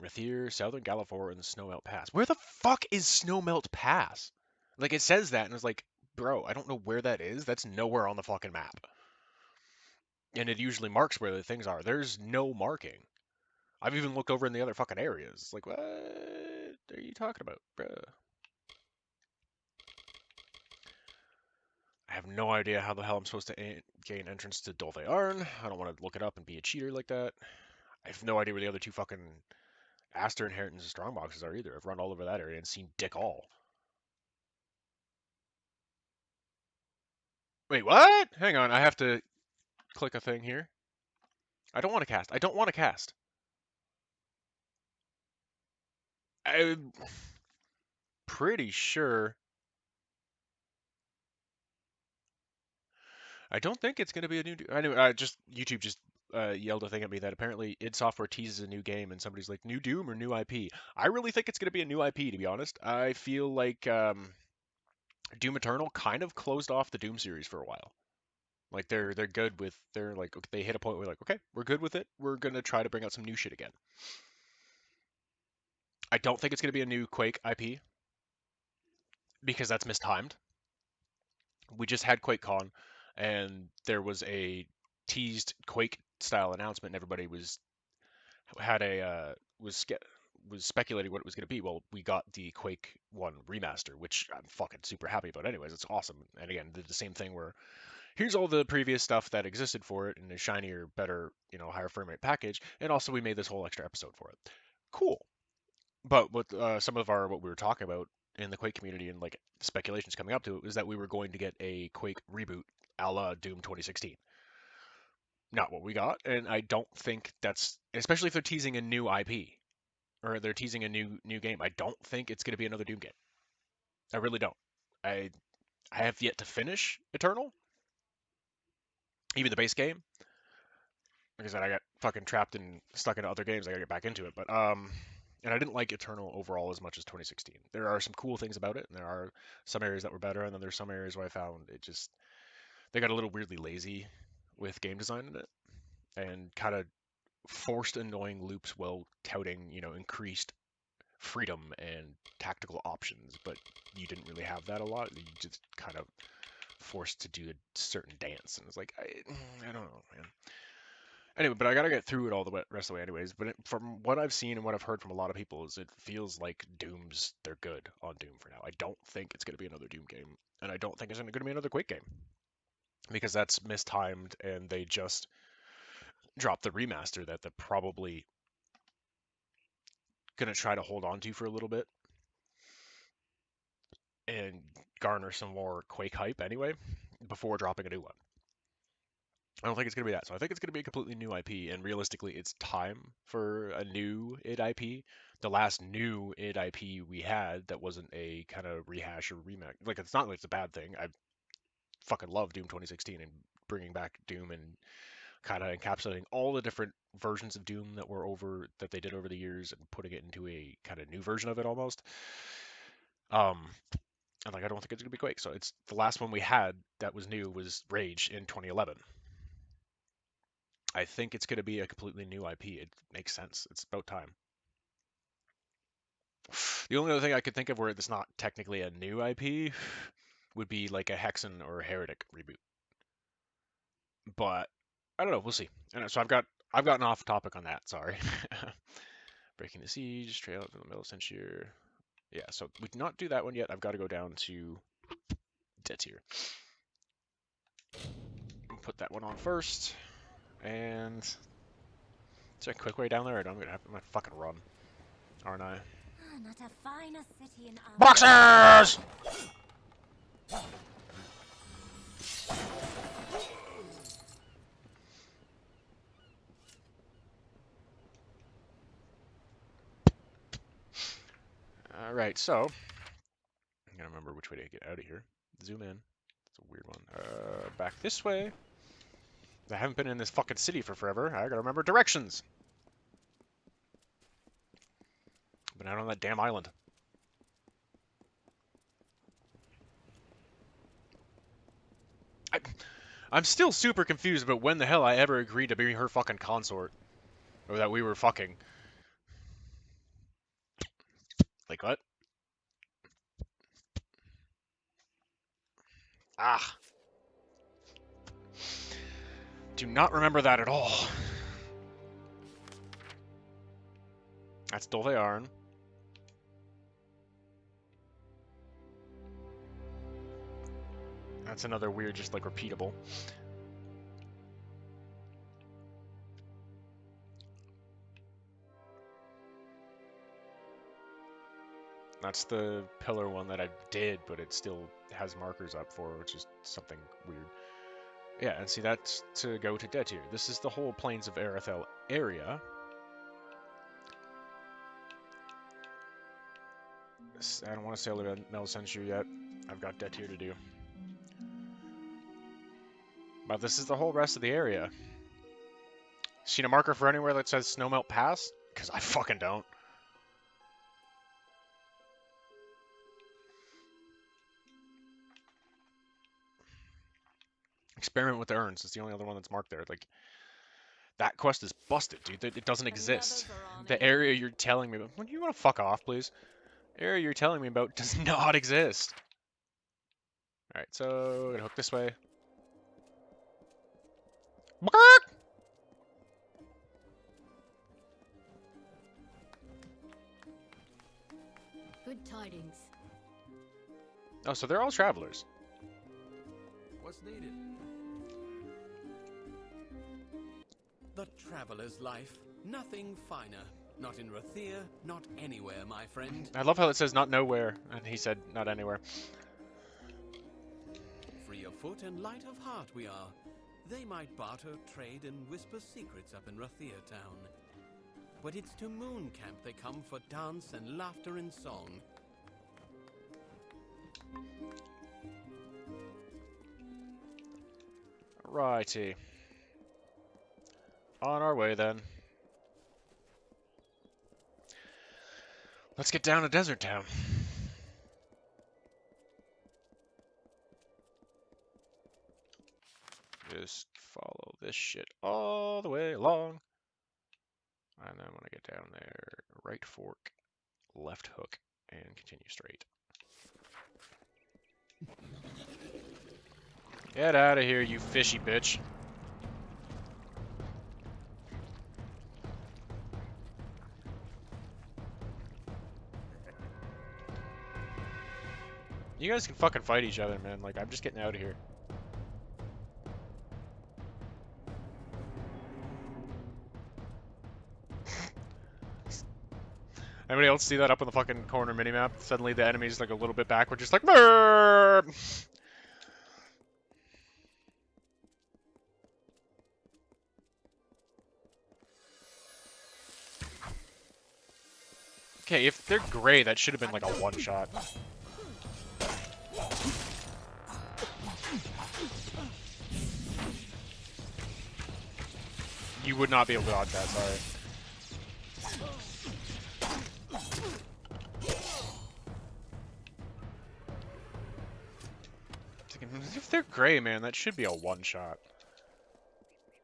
Detyr, Southern Gallifort, and the Snowmelt Pass. Where the fuck is Snowmelt Pass? Like, it says that, and it's like, bro, I don't know where that is. That's nowhere on the fucking map. And it usually marks where the things are. There's no marking. I've even looked over in the other fucking areas. Like, what are you talking about, bruh? I have no idea how the hell I'm supposed to gain entrance to Dolthay Arn. I don't want to look it up and be a cheater like that. I have no idea where the other 2 fucking Aster Inheritance and Strongboxes are either. I've run all over that area and seen dick all. Wait, what? Hang on, I have to click a thing here. I don't want to cast. I don't want to cast. I'm pretty sure. I don't think it's going to be a new. Anyway, just YouTube just yelled a thing at me that apparently id Software teases a new game, and somebody's like, "New Doom or new IP?" I really think it's going to be a new IP, to be honest. I feel like Doom Eternal kind of closed off the Doom series for a while. Like they're good with they're like okay, they hit a point where like okay, we're good with it. We're gonna try to bring out some new shit again. I don't think it's gonna be a new Quake IP because that's mistimed. We just had QuakeCon, and there was a teased Quake style announcement, and everybody had a was speculating what it was going to be. Well, we got the Quake 1 remaster, which I'm fucking super happy about. Anyways, it's awesome. And again, did the same thing where here's all the previous stuff that existed for it in a shinier, better, higher frame rate package, and also we made this whole extra episode for it. Cool. But what some of what we were talking about in the Quake community and like speculations coming up to it was that we were going to get a Quake reboot a la Doom 2016. Not what we got, and I don't think that's especially if they're teasing a new IP or they're teasing a new game. I don't think it's going to be another Doom game. I really don't. I I have yet to finish Eternal, even the base game. Like I said, I got fucking trapped and stuck into other games. I gotta get back into it, but and I didn't like Eternal overall as much as 2016. There are some cool things about it, and there are some areas that were better, and then there's some areas where I found it just they got a little weirdly lazy with game design in it, and kind of forced annoying loops while touting, increased freedom and tactical options, but you didn't really have that a lot. You just kind of forced to do a certain dance, and it's like I don't know, man. Anyway, but I gotta get through it all the rest of the way, anyways. But from what I've seen and what I've heard from a lot of people, is it feels like they're good on Doom for now. I don't think it's gonna be another Doom game, and I don't think it's gonna be another Quake game because that's mistimed, and they just dropped the remaster that they're probably gonna try to hold on to for a little bit and garner some more Quake hype anyway before dropping a new one. I don't think it's going to be that. So I think it's going to be a completely new IP, and realistically, it's time for a new id IP. The last new id IP we had that wasn't a kind of rehash or remake. Like, it's not like it's a bad thing. I fucking love Doom 2016 and bringing back Doom and kind of encapsulating all the different versions of Doom that they did over the years and putting it into a kind of new version of it almost. Um, and like I don't think it's gonna be Quake. So it's the last one we had that was new was Rage in 2011. I think it's gonna be a completely new IP. It makes sense. It's about time. The only other thing I could think of where it's not technically a new IP would be like a Hexen or a Heretic reboot. But I don't know. We'll see. And so I've gotten off topic on that. Sorry. Breaking the Siege, Trail to the Middle of Century. Yeah, so we did not do that one yet. I've got to go down to Detyr. Put that one on first. And is there a quick way down there? Or I'm gonna fucking run, aren't I? Not a finer city in Boxers! All right, so I'm gonna remember which way to get out of here. Zoom in. It's a weird one. Back this way. I haven't been in this fucking city for forever. I gotta remember directions. Been out on that damn island. I'm still super confused about when the hell I ever agreed to be her fucking consort. Or that we were fucking. Like what? Ah. Do not remember that at all. That's Dolvearn. That's another weird, just like repeatable. That's the pillar one that I did, but it still has markers up for, which is something weird. Yeah, and see, that's to go to Detyr. This is the whole Plains of Arethel area. I don't want to sail to Melsenshire yet. I've got Detyr to do. But this is the whole rest of the area. Seen a marker for anywhere that says Snowmelt Pass? Because I fucking don't. Experiment with the urns. It's the only other one that's marked there. Like, that quest is busted, dude. It doesn't exist. The area you're telling me about... When you want to fuck off, please? The area you're telling me about does not exist. Alright, so... I'm gonna hook this way. Good tidings. Oh, so they're all travelers. What's needed? The traveler's life. Nothing finer. Not in Rathir, not anywhere, my friend. I love how it says not nowhere, and he said not anywhere. Free of foot and light of heart we are. They might barter, trade, and whisper secrets up in Rathir town. But it's to Moon Camp they come for dance and laughter and song. Righty. On our way then. Let's get down to Desert Town. Just follow this shit all the way along. And then when I get down there, right fork, left hook, and continue straight. Get out of here, you fishy bitch. You guys can fucking fight each other, man. Like, I'm just getting out of here. Anybody else see that up in the fucking corner minimap? Suddenly the enemy's like a little bit backward, just like Burr! Okay, if they're gray, that should have been like a one-shot. You would not be able to dodge that, sorry. If they're gray, man, that should be a one-shot.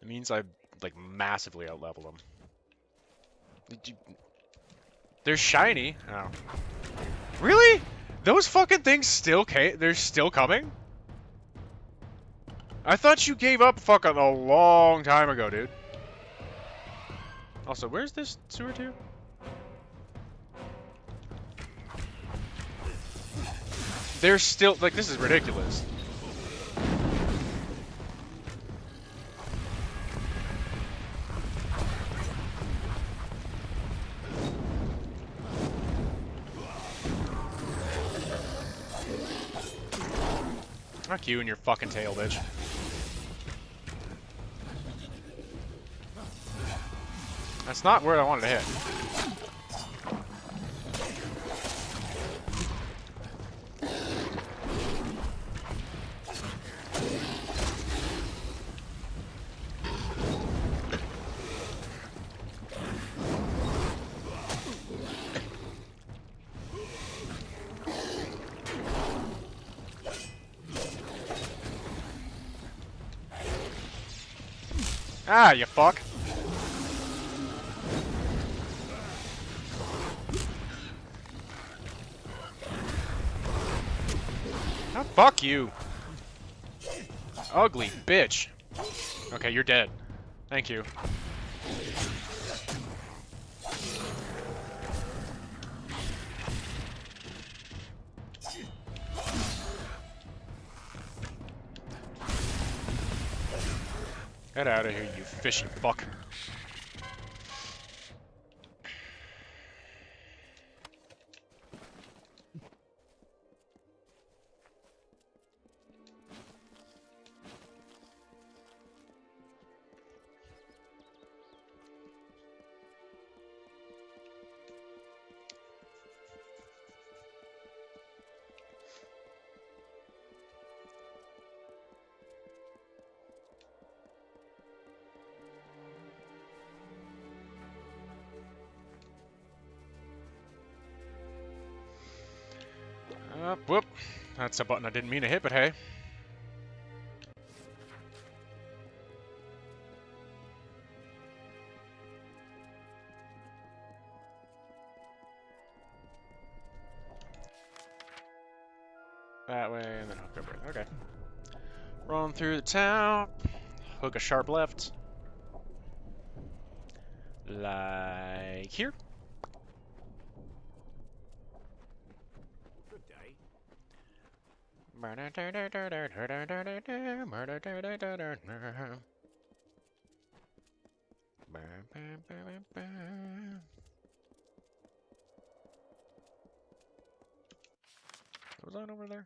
It means I, like, massively outleveled them. They're shiny. Oh. Really? Those fucking things still they're still coming? I thought you gave up fucking a long time ago, dude. Also, where's this sewer to? They're still, like, this is ridiculous. Fuck you and your fucking tail, bitch. That's not where I wanted to hit. Ah, you fuck. Ah, fuck you. Ugly bitch. Okay, you're dead. Thank you. Get out of here, you fishy fuck. Whoop. That's a button I didn't mean to hit, but hey. That way, and then hook over it. Okay. Rolling through the town. Hook a sharp left. Like here. Good day. What was on over there?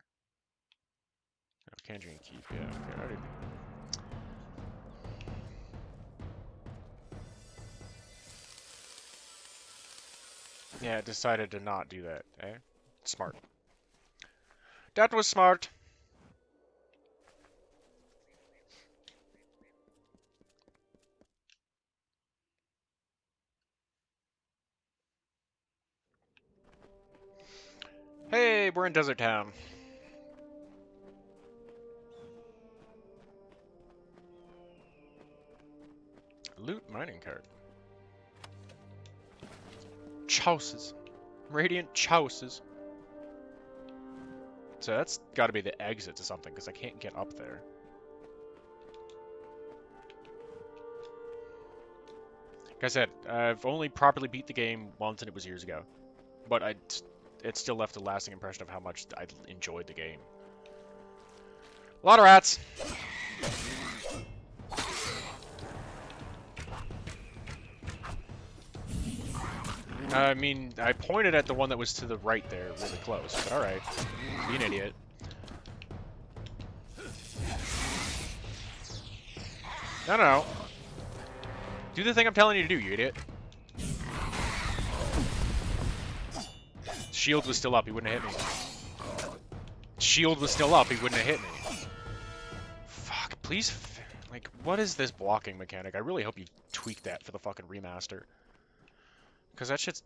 Oh, Kandrian Keep, yeah, okay, already. Yeah, it decided to not do that, eh? Smart. That was smart. Hey, we're in Desert Town. Loot mining cart. Chouses. Radiant chouses. So that's got to be the exit to something, because I can't get up there. Like I said, I've only properly beat the game once, and it was years ago. But it still left a lasting impression of how much I enjoyed the game. A lot of rats! I mean, I pointed at the one that was to the right there, really close, but alright. Be an idiot. No. Do the thing I'm telling you to do, you idiot. shield was still up, he wouldn't have hit me. Shield was still up, he wouldn't have hit me. Fuck, please. Like, what is this blocking mechanic? I really hope you tweak that for the fucking remaster. Because that shit's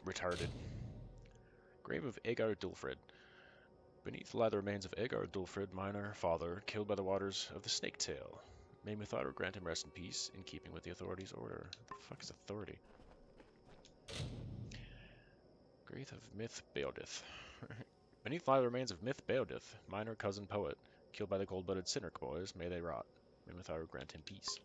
retarded. Grave of Agar Dulfrid. Beneath lie the remains of Agar Dulfrid, minor father, killed by the waters of the Snake Tail. May Mutharu grant him rest in peace, in keeping with the authorities' order. What the fuck is authority? Grave of Myth Beodith. Beneath lie the remains of Myth Beodith, minor cousin poet, killed by the cold-blooded Sinric boys. May they rot. May Mutharu grant him peace.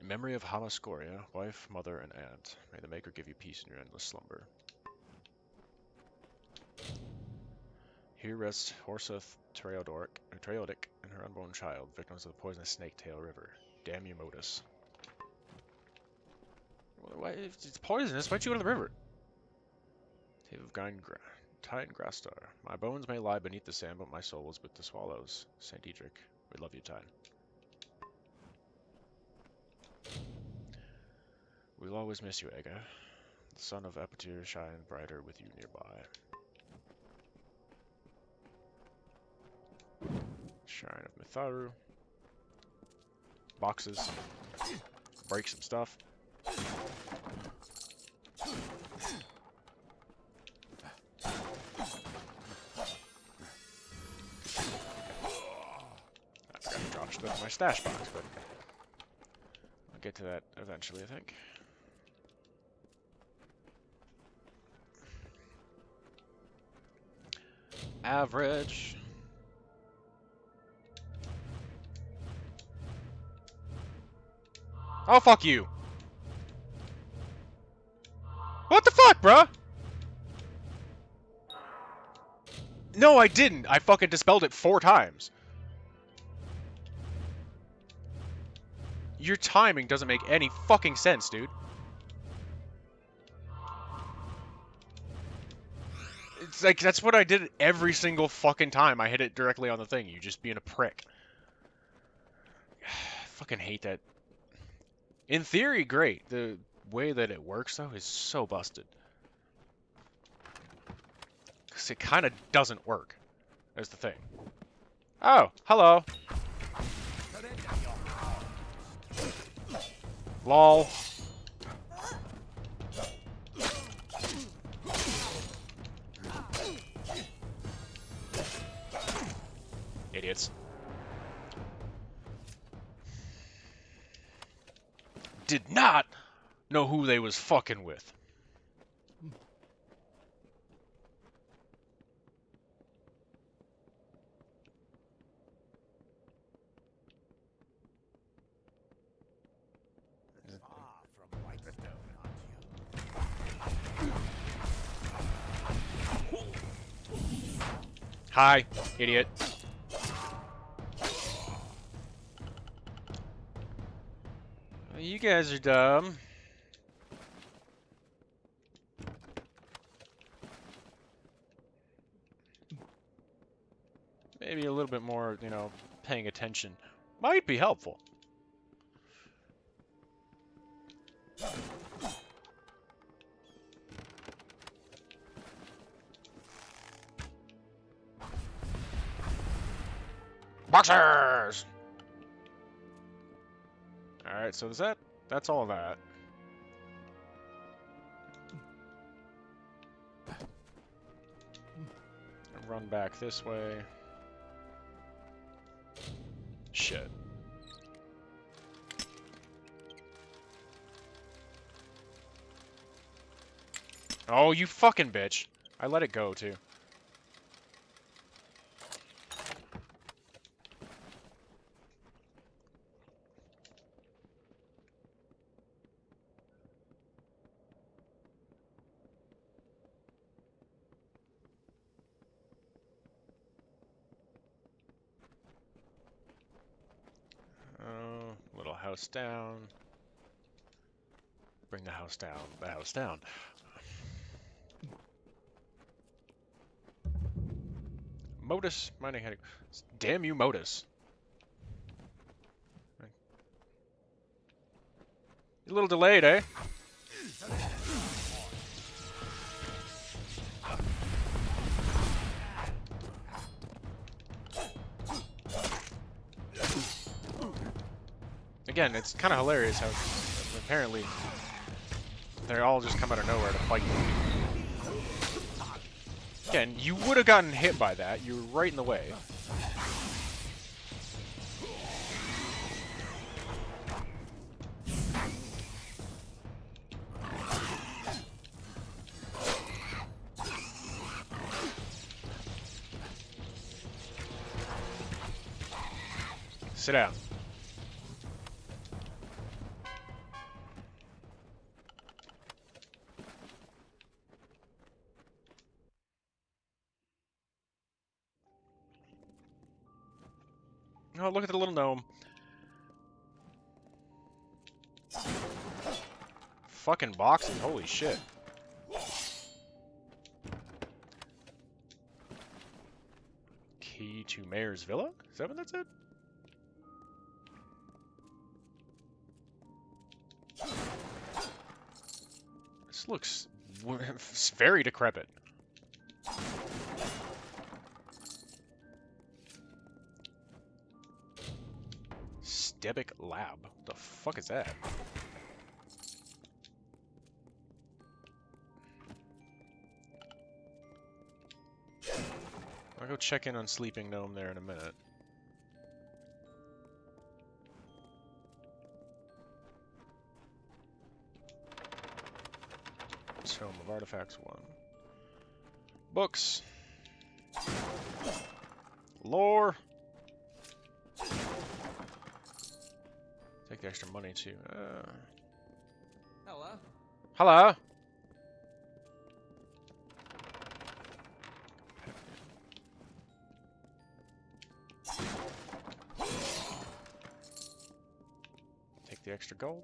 In memory of Hamascoria, wife, mother, and aunt, may the Maker give you peace in your endless slumber. Here rests Horseth Treodic and her unborn child, victims of the poisonous Snake-Tail River. Damn you, Modus. Why, if it's poisonous, why'd you go to the river? Cave of Titan Grastar. My bones may lie beneath the sand, but my soul is with the swallows. St. Diedrich, we love you, Titan. We'll always miss you, Ega. The sun of Detyr shines brighter with you nearby. Shrine of Mutharu. Boxes. Break some stuff. I forgot to drop stuff in my stash box, but I'll get to that eventually, I think. Average. Oh, fuck you. What the fuck, bruh? No, I didn't. I fucking dispelled it 4 times. Your timing doesn't make any fucking sense, dude. It's like, that's what I did every single fucking time I hit it directly on the thing. You just being a prick. I fucking hate that. In theory, great. The way that it works, though, is so busted. Because it kind of doesn't work. That's the thing. Oh, hello. Lol. Idiots. Did not know who they was fucking with. Hi, idiot. You guys are dumb. Maybe a little bit more, you know, paying attention might be helpful. Boxers! Alright, so that's all of that. Run back this way. Shit. Oh, you fucking bitch. I let it go, too. Little house down. Bring the house down. The house down. Modus mining heading. Damn you, Modus. You're a little delayed, eh? Again, it's kind of hilarious how apparently they all just come out of nowhere to fight you. Again, you would have gotten hit by that. You were right in the way. Sit down. Oh, look at the little gnome. Fucking boxing, holy shit. Key to Mayor's Villa? Is that what that said? This looks very decrepit. Debic Lab. What the fuck is that? I'll go check in on Sleeping Gnome there in a minute. Tome of Artifacts 1. Books. Lore. Take the extra money too. Hello. Hello. Take the extra gold.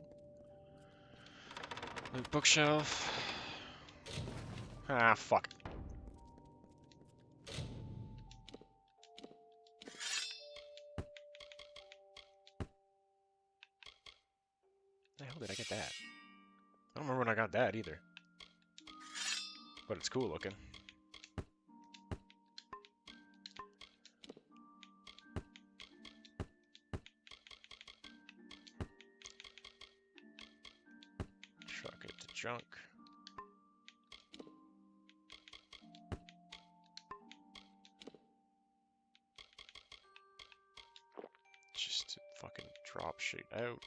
Loot bookshelf. Ah, fuck. The hell did I get that? I don't remember when I got that either. But it's cool looking. Truck it to junk. Just to fucking drop shit out.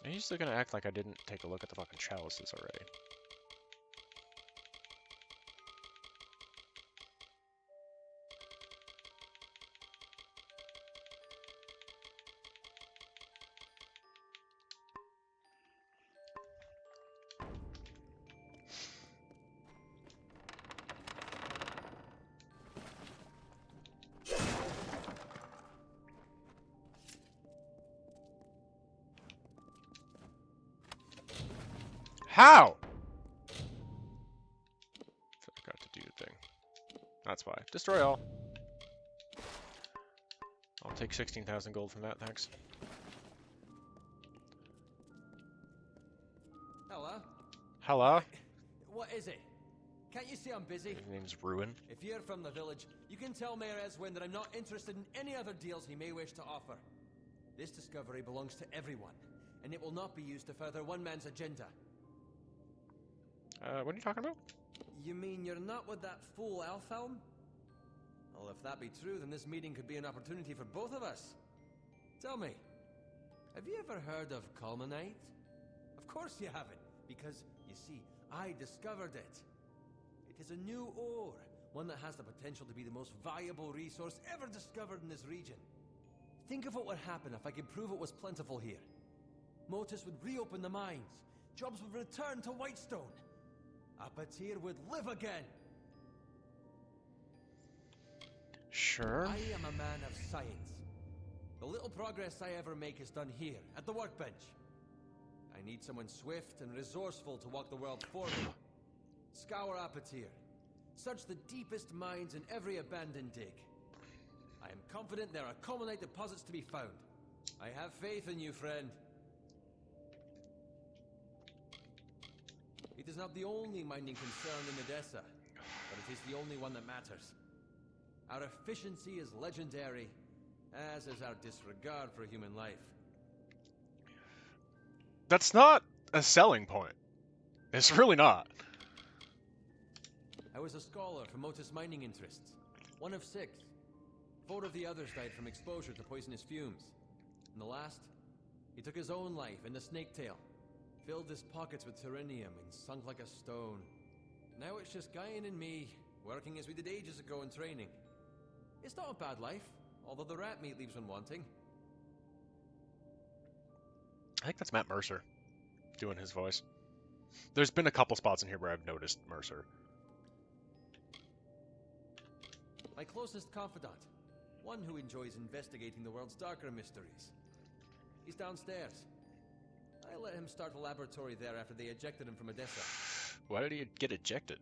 Are you still gonna act like I didn't take a look at the fucking chalices already? How? Forgot to do the thing. That's why. Destroy all. I'll take 16,000 gold from that, thanks. Hello. Hello? What is it? Can't you see I'm busy? His name's Ruin. If you're from the village, you can tell Mayor Eswin that I'm not interested in any other deals he may wish to offer. This discovery belongs to everyone, and it will not be used to further one man's agenda. What are you talking about? You mean you're not with that fool Elfhelm? Well, if that be true, then this meeting could be an opportunity for both of us. Tell me, have you ever heard of Culminate? Of course you haven't, because, you see, I discovered it. It is a new ore, one that has the potential to be the most valuable resource ever discovered in this region. Think of what would happen if I could prove it was plentiful here. Motus would reopen the mines, jobs would return to Whitestone. Detyr would live again. Sure. I am a man of science. The little progress I ever make is done here, at the workbench. I need someone swift and resourceful to walk the world forward. Scour Detyr. Search the deepest mines in every abandoned dig. I am confident there are Colmonite deposits to be found. I have faith in you, friend. It is not the only mining concern in Odessa, but it is the only one that matters. Our efficiency is legendary, as is our disregard for human life. That's not a selling point. It's really not. I was a scholar for Motus mining interests. One of 6. 4 of the others died from exposure to poisonous fumes. And the last, he took his own life in the snaketail. Filled his pockets with terrenium and sunk like a stone. Now it's just Guyan and me, working as we did ages ago in training. It's not a bad life, although the rat meat leaves one wanting. I think that's Matt Mercer doing his voice. There's been a couple spots in here where I've noticed Mercer. My closest confidant. One who enjoys investigating the world's darker mysteries. He's downstairs. I let him start a laboratory there after they ejected him from Odessa. Why did he get ejected?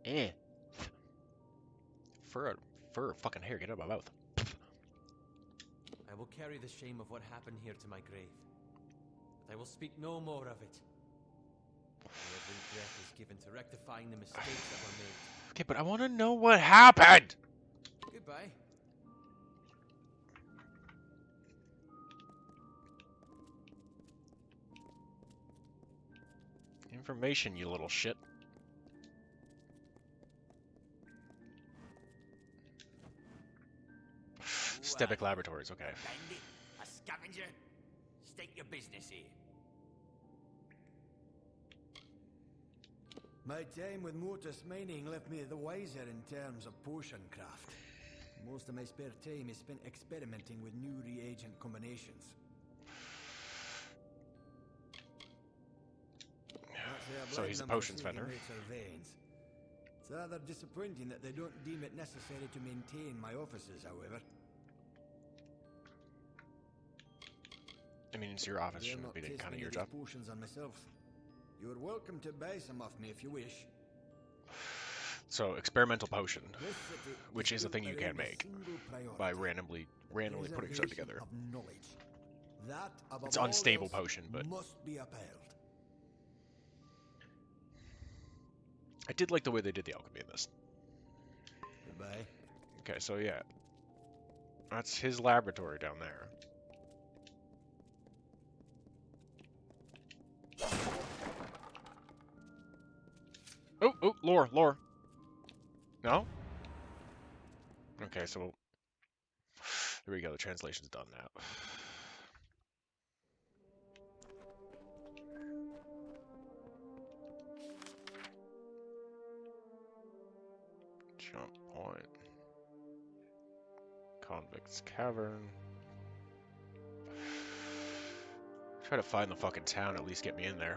Eh. Fur fucking hair, get out of my mouth. I will carry the shame of what happened here to my grave. But I will speak no more of it. Every breath is given to rectifying the mistakes that were made. Okay, but I want to know what happened! Goodbye. Information, you little shit. Stebic Laboratories, okay. Bandit? A scavenger? State your business here. My time with Motus Mining left me the wiser in terms of potion craft. Most of my spare time is spent experimenting with new reagent combinations. So he's a potions vendor. It's rather disappointing that they don't deem it necessary to maintain my offices, however. I mean, it's your office, shouldn't it be kind of your job? Potions on myself. You're welcome to buy some off me if you wish. So, experimental potion, which is a thing you can make by randomly putting stuff together. It's unstable potion, but must be upheld. I did like the way they did the alchemy in this. Goodbye. Okay, so yeah, that's his laboratory down there. Oh, lore. No? Okay, so there we go. The translation's done now. Jump point. Convict's Cavern. Try to find the fucking town, at least get me in there.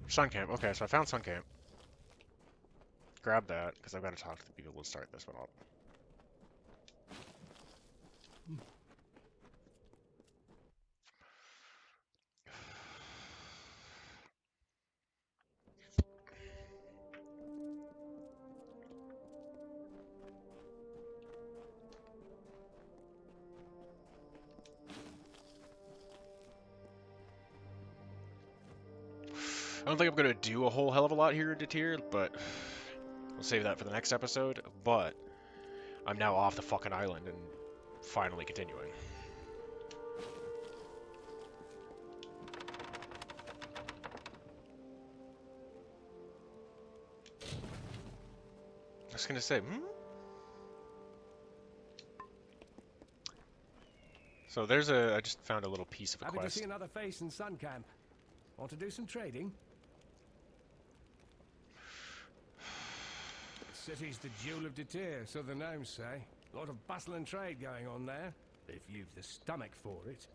Sun Camp. Okay, so I found Sun Camp. Grab that, because I've got to talk to the people to start this one up. I don't think I'm going to do a whole hell of a lot here in Detyr, but we'll save that for the next episode. But I'm now off the fucking island and finally continuing. I was going to say, So there's I just found a little piece of a Happy quest. to see another face in Sun Camp. Want to do some trading? The city's the jewel of Detyr, so the gnomes say. A lot of bustle and trade going on there, if you've the stomach for it.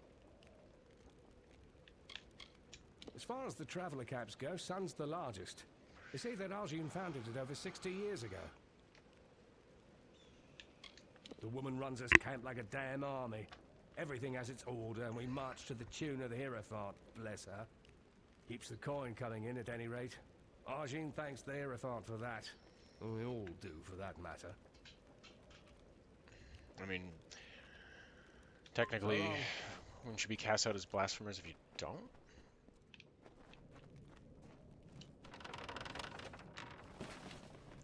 As far as the traveller camps go, Sun's the largest. They say that Arjun founded it over 60 years ago. The woman runs this camp like a damn army. Everything has its order, and we march to the tune of the Hierophant, bless her. Keeps the coin coming in, at any rate. Arjun thanks the Hierophant for that. And we all do, for that matter. I mean, technically, one should be cast out as blasphemers if you don't.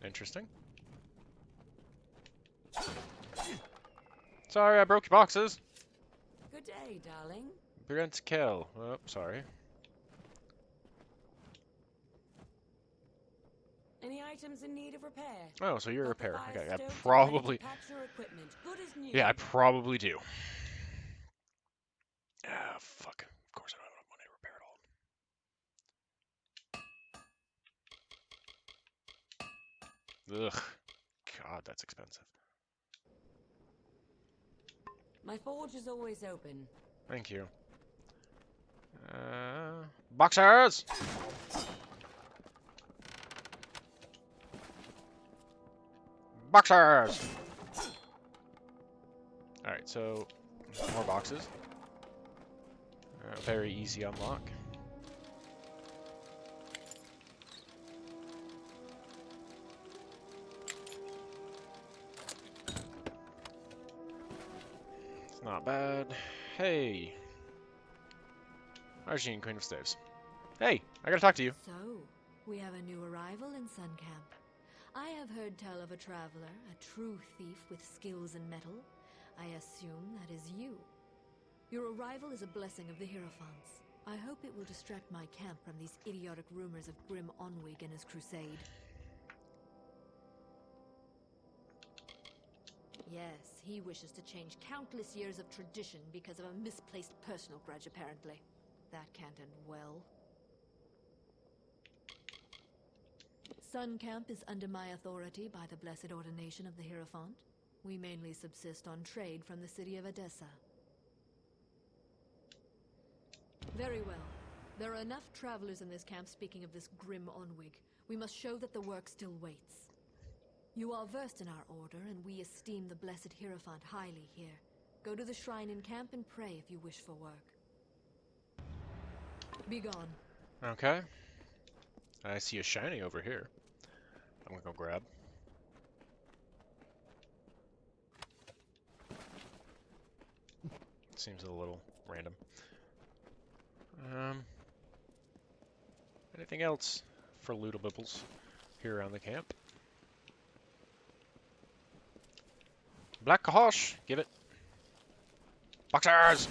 Interesting. Sorry, I broke your boxes. Good day, darling. Dead Kel. Oh, sorry. Any items in need of repair? Oh, so you're a repair. Got the Okay, fire I stoked and probably... ready to patch your equipment. Good as new. Yeah, I probably do. Ah, fuck. Of course I don't have enough money to repair it all. Ugh. God, that's expensive. My forge is always open. Thank you. Boxers! Boxers! Alright, so more boxes. Very easy unlock. It's not bad. Hey! Arjun, Queen of Staves. Hey! I gotta talk to you. So, we have a new arrival in Sun Camp. I have heard tell of a traveler, a true thief with skills in metal. I assume that is you. Your arrival is a blessing of the Hierophants. I hope it will distract my camp from these idiotic rumors of Grim Onwig and his crusade. Yes, he wishes to change countless years of tradition because of a misplaced personal grudge, apparently. That can't end well. Sun Camp is under my authority by the blessed ordination of the Hierophant. We mainly subsist on trade from the city of Edessa. Very well. There are enough travelers in this camp speaking of this Grim Onwig. We must show that the work still waits. You are versed in our order, and we esteem the blessed Hierophant highly here. Go to the shrine in camp and pray if you wish for work. Be gone. Okay. I see a shiny over here. I'm gonna go grab. Seems a little random. Anything else for lootables here around the camp? Black Kahosh! Give it. Boxers!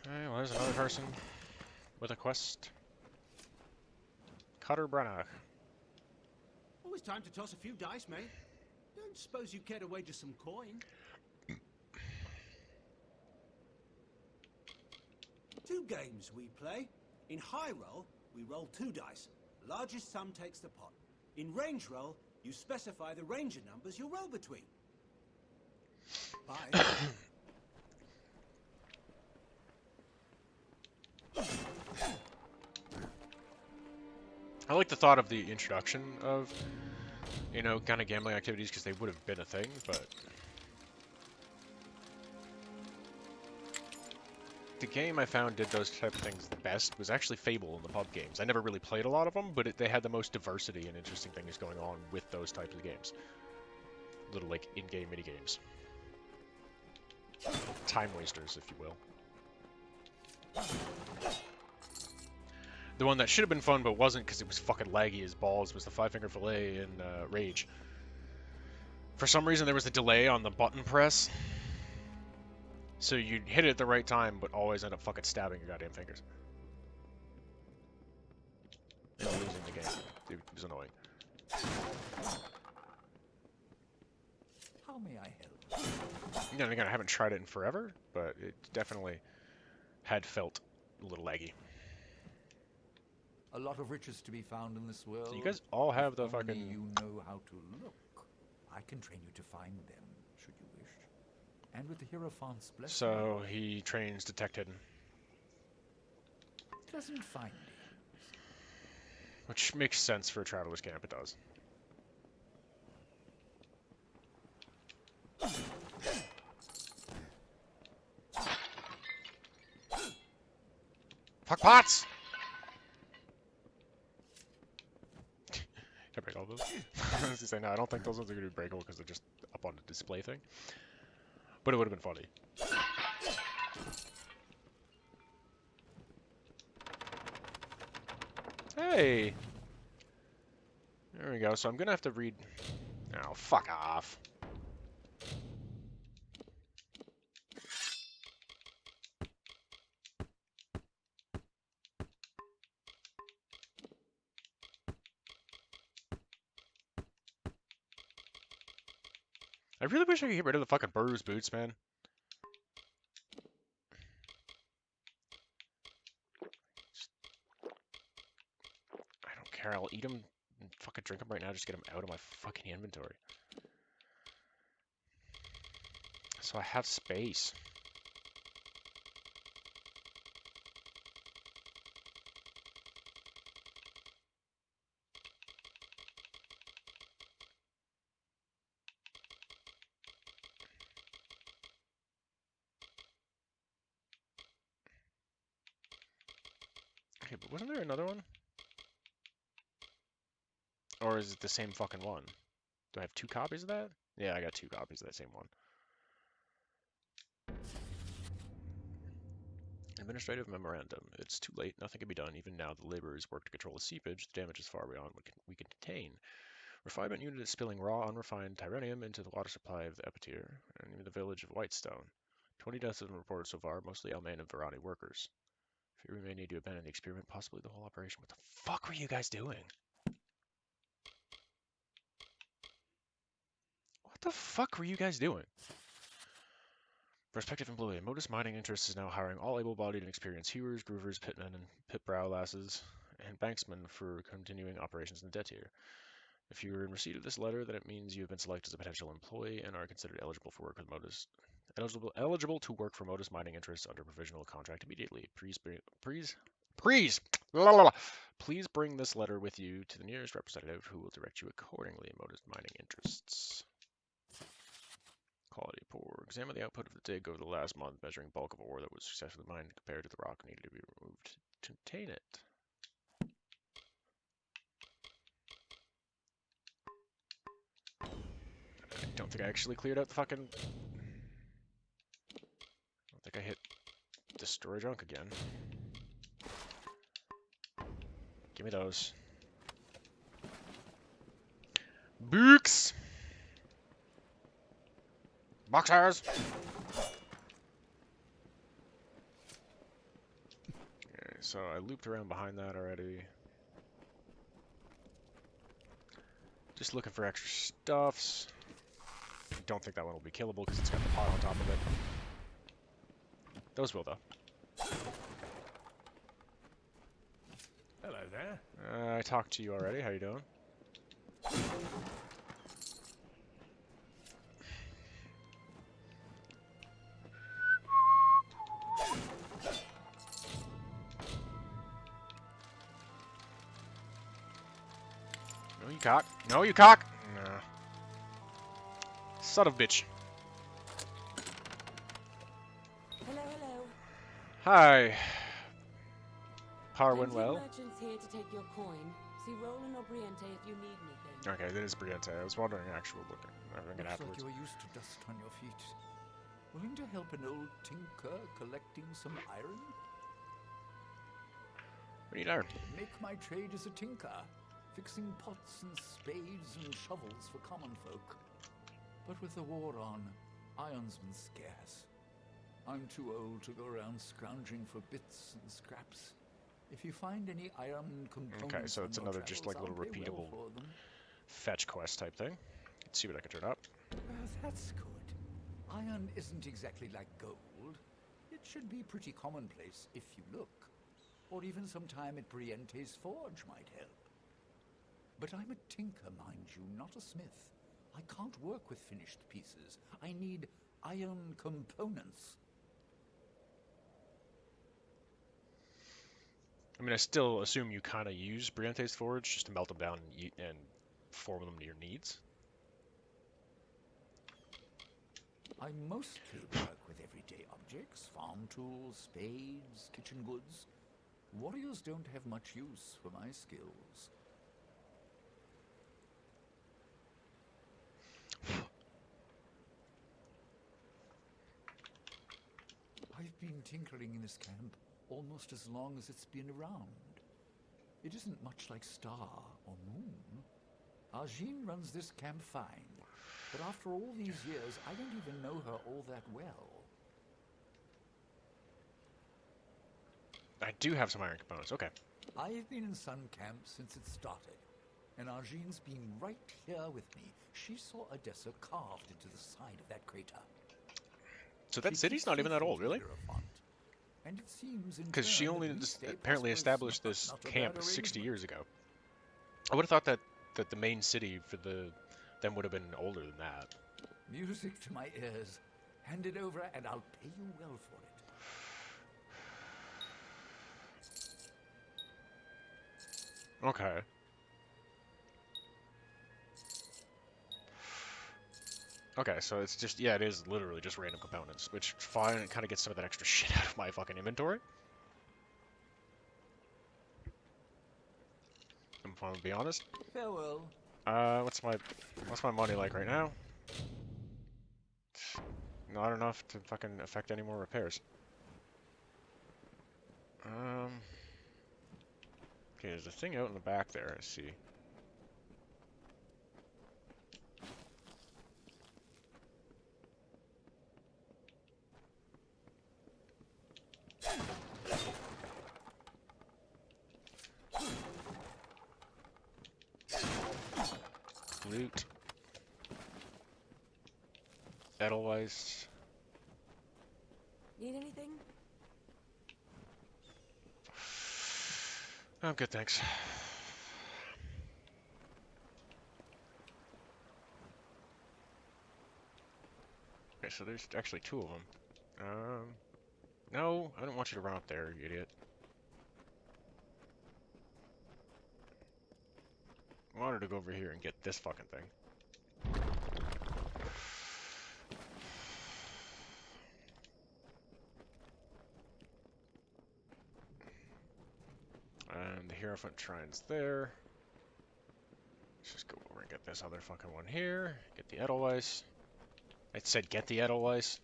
Okay, well, there's another person with a quest. Cutter Branagh. Always time to toss a few dice, mate. Don't suppose you care to wager some coin? 2 games we play. In high roll, we roll 2 dice. Largest sum takes the pot. In range roll, you specify the ranger numbers you'll roll between. Bye. I like the thought of the introduction of, you know, kind of gambling activities because they would have been a thing, but the game I found did those type of things the best was actually Fable in the pub games. I never really played a lot of them, but they had the most diversity and interesting things going on with those types of games. Little, like, in-game mini-games. Time wasters, if you will. The one that should have been fun but wasn't because it was fucking laggy as balls was the 5-Finger Fillet in Rage. For some reason there was a delay on the button press. So you'd hit it at the right time but always end up fucking stabbing your goddamn fingers. And losing the game. It was annoying. How How may I help? You know, again, I haven't tried it in forever, but it definitely had felt a little laggy. A lot of riches to be found in this world. So you guys all have If the only fucking... you know how to look. I can train you to find them, should you wish. And with the Hierophant's blessing... So he trains Detect Hidden. Doesn't find him. Which makes sense for a Traveler's Camp, it does. Fuck pots! Can I break all those? I was gonna say, no, I don't think those ones are gonna be breakable because they're just up on the display thing. But it would have been funny. Hey! There we go, so I'm gonna have to read... Oh, fuck off. I really wish I could get rid of the fucking bruised boots, man. I don't care, I'll eat them and fucking drink them right now, just get them out of my fucking inventory. So I have space. Okay, but wasn't there another one? Or is it the same fucking one? Do I have 2 copies of that? Yeah, I got 2 copies of that same one. Administrative memorandum. It's too late. Nothing can be done. Even now, the laborers work to control the seepage. The damage is far beyond what we can contain. Refinement unit is spilling raw, unrefined Tyranium into the water supply of the Detyr and even the village of Whitestone. 20 deaths have been reported so far, mostly Almain and Verani workers. Fear we may need to abandon the experiment, possibly the whole operation. What the fuck were you guys doing? What the fuck were you guys doing? Prospective employee. Modus Mining Interests is now hiring all able-bodied and experienced hewers, groovers, pitmen, and pit-brow lasses, and banksmen for continuing operations in the Detyr. If you are in receipt of this letter, then it means you have been selected as a potential employee and are considered eligible for work with Modus. Eligible to work for Modus Mining Interests under provisional contract immediately. Please bring this letter with you to the nearest representative who will direct you accordingly. Modus Mining Interests. Quality poor. Examine the output of the dig over the last month, measuring bulk of ore that was successfully mined compared to the rock needed to be removed to obtain it. I don't think I actually cleared out the fucking... I don't think I hit destroy junk again. Give me those. Books! Boxers! Okay, so I looped around behind that already. Just looking for extra stuffs. I don't think that one will be killable because it's got the pot on top of it. Those will, though. Hello there. I talked to you already. How you doing? No, you cock. No, you cock. Nah. Son of a bitch. Hello, hello. Hi. Power Plenty went of well. merchants here to take your coin. See Roland or Briente if you need anything. Okay, that is Briente. I was wondering actual looking. Looks like afterwards. you're used to dust on your feet. Willing to help an old tinker collecting some iron? We need iron. Make my trade as a tinker, fixing pots and spades and shovels for common folk. But with the war on, iron's been scarce. I'm too old to go around scrounging for bits and scraps. If you find any iron components, Okay, so it's on your another just travels, like little I'll pay repeatable well for them. fetch quest type thing. Let's see what I can turn up. That's good. Iron isn't exactly like gold. It should be pretty commonplace if you look. Or even some time at Briente's forge might help. But I'm a tinker, mind you, not a smith. I can't work with finished pieces. I need iron components. I mean, I still assume you kind of use Briante's forge just to melt them down and form them to your needs. I mostly work with everyday objects, farm tools, spades, kitchen goods. Warriors don't have much use for my skills. I've been tinkering in this camp almost as long as it's been around. It isn't much like Star or Moon. Argine runs this camp fine, but after all these years, I don't even know her all that well. I do have some iron components, okay. I've been in Sun Camp since it started, and Argine's been right here with me. She saw Odessa carved into the side of that crater. So that city's not even that old, really? And it seems because she only apparently established this camp 60 years ago. I would have thought that the main city for them would have been older than that. Music to my ears. Hand it over and I'll pay you well for it. Okay. Okay, so it's just, yeah, it is literally just random components, which is fine. It kind of gets some of that extra shit out of my fucking inventory. I'm fine to be honest. Farewell. What's my money like right now? Not enough to fucking affect any more repairs. Okay, there's a thing out in the back there, I see. Loot. Edelweiss. Need anything? I'm good, thanks. Okay, so there's actually two of them. No, I don't want you to run up there, you idiot. I wanted to go over here and get this fucking thing. And the Hierophant Shrine's there. Let's just go over and get this other fucking one here. Get the Edelweiss. It said get the Edelweiss.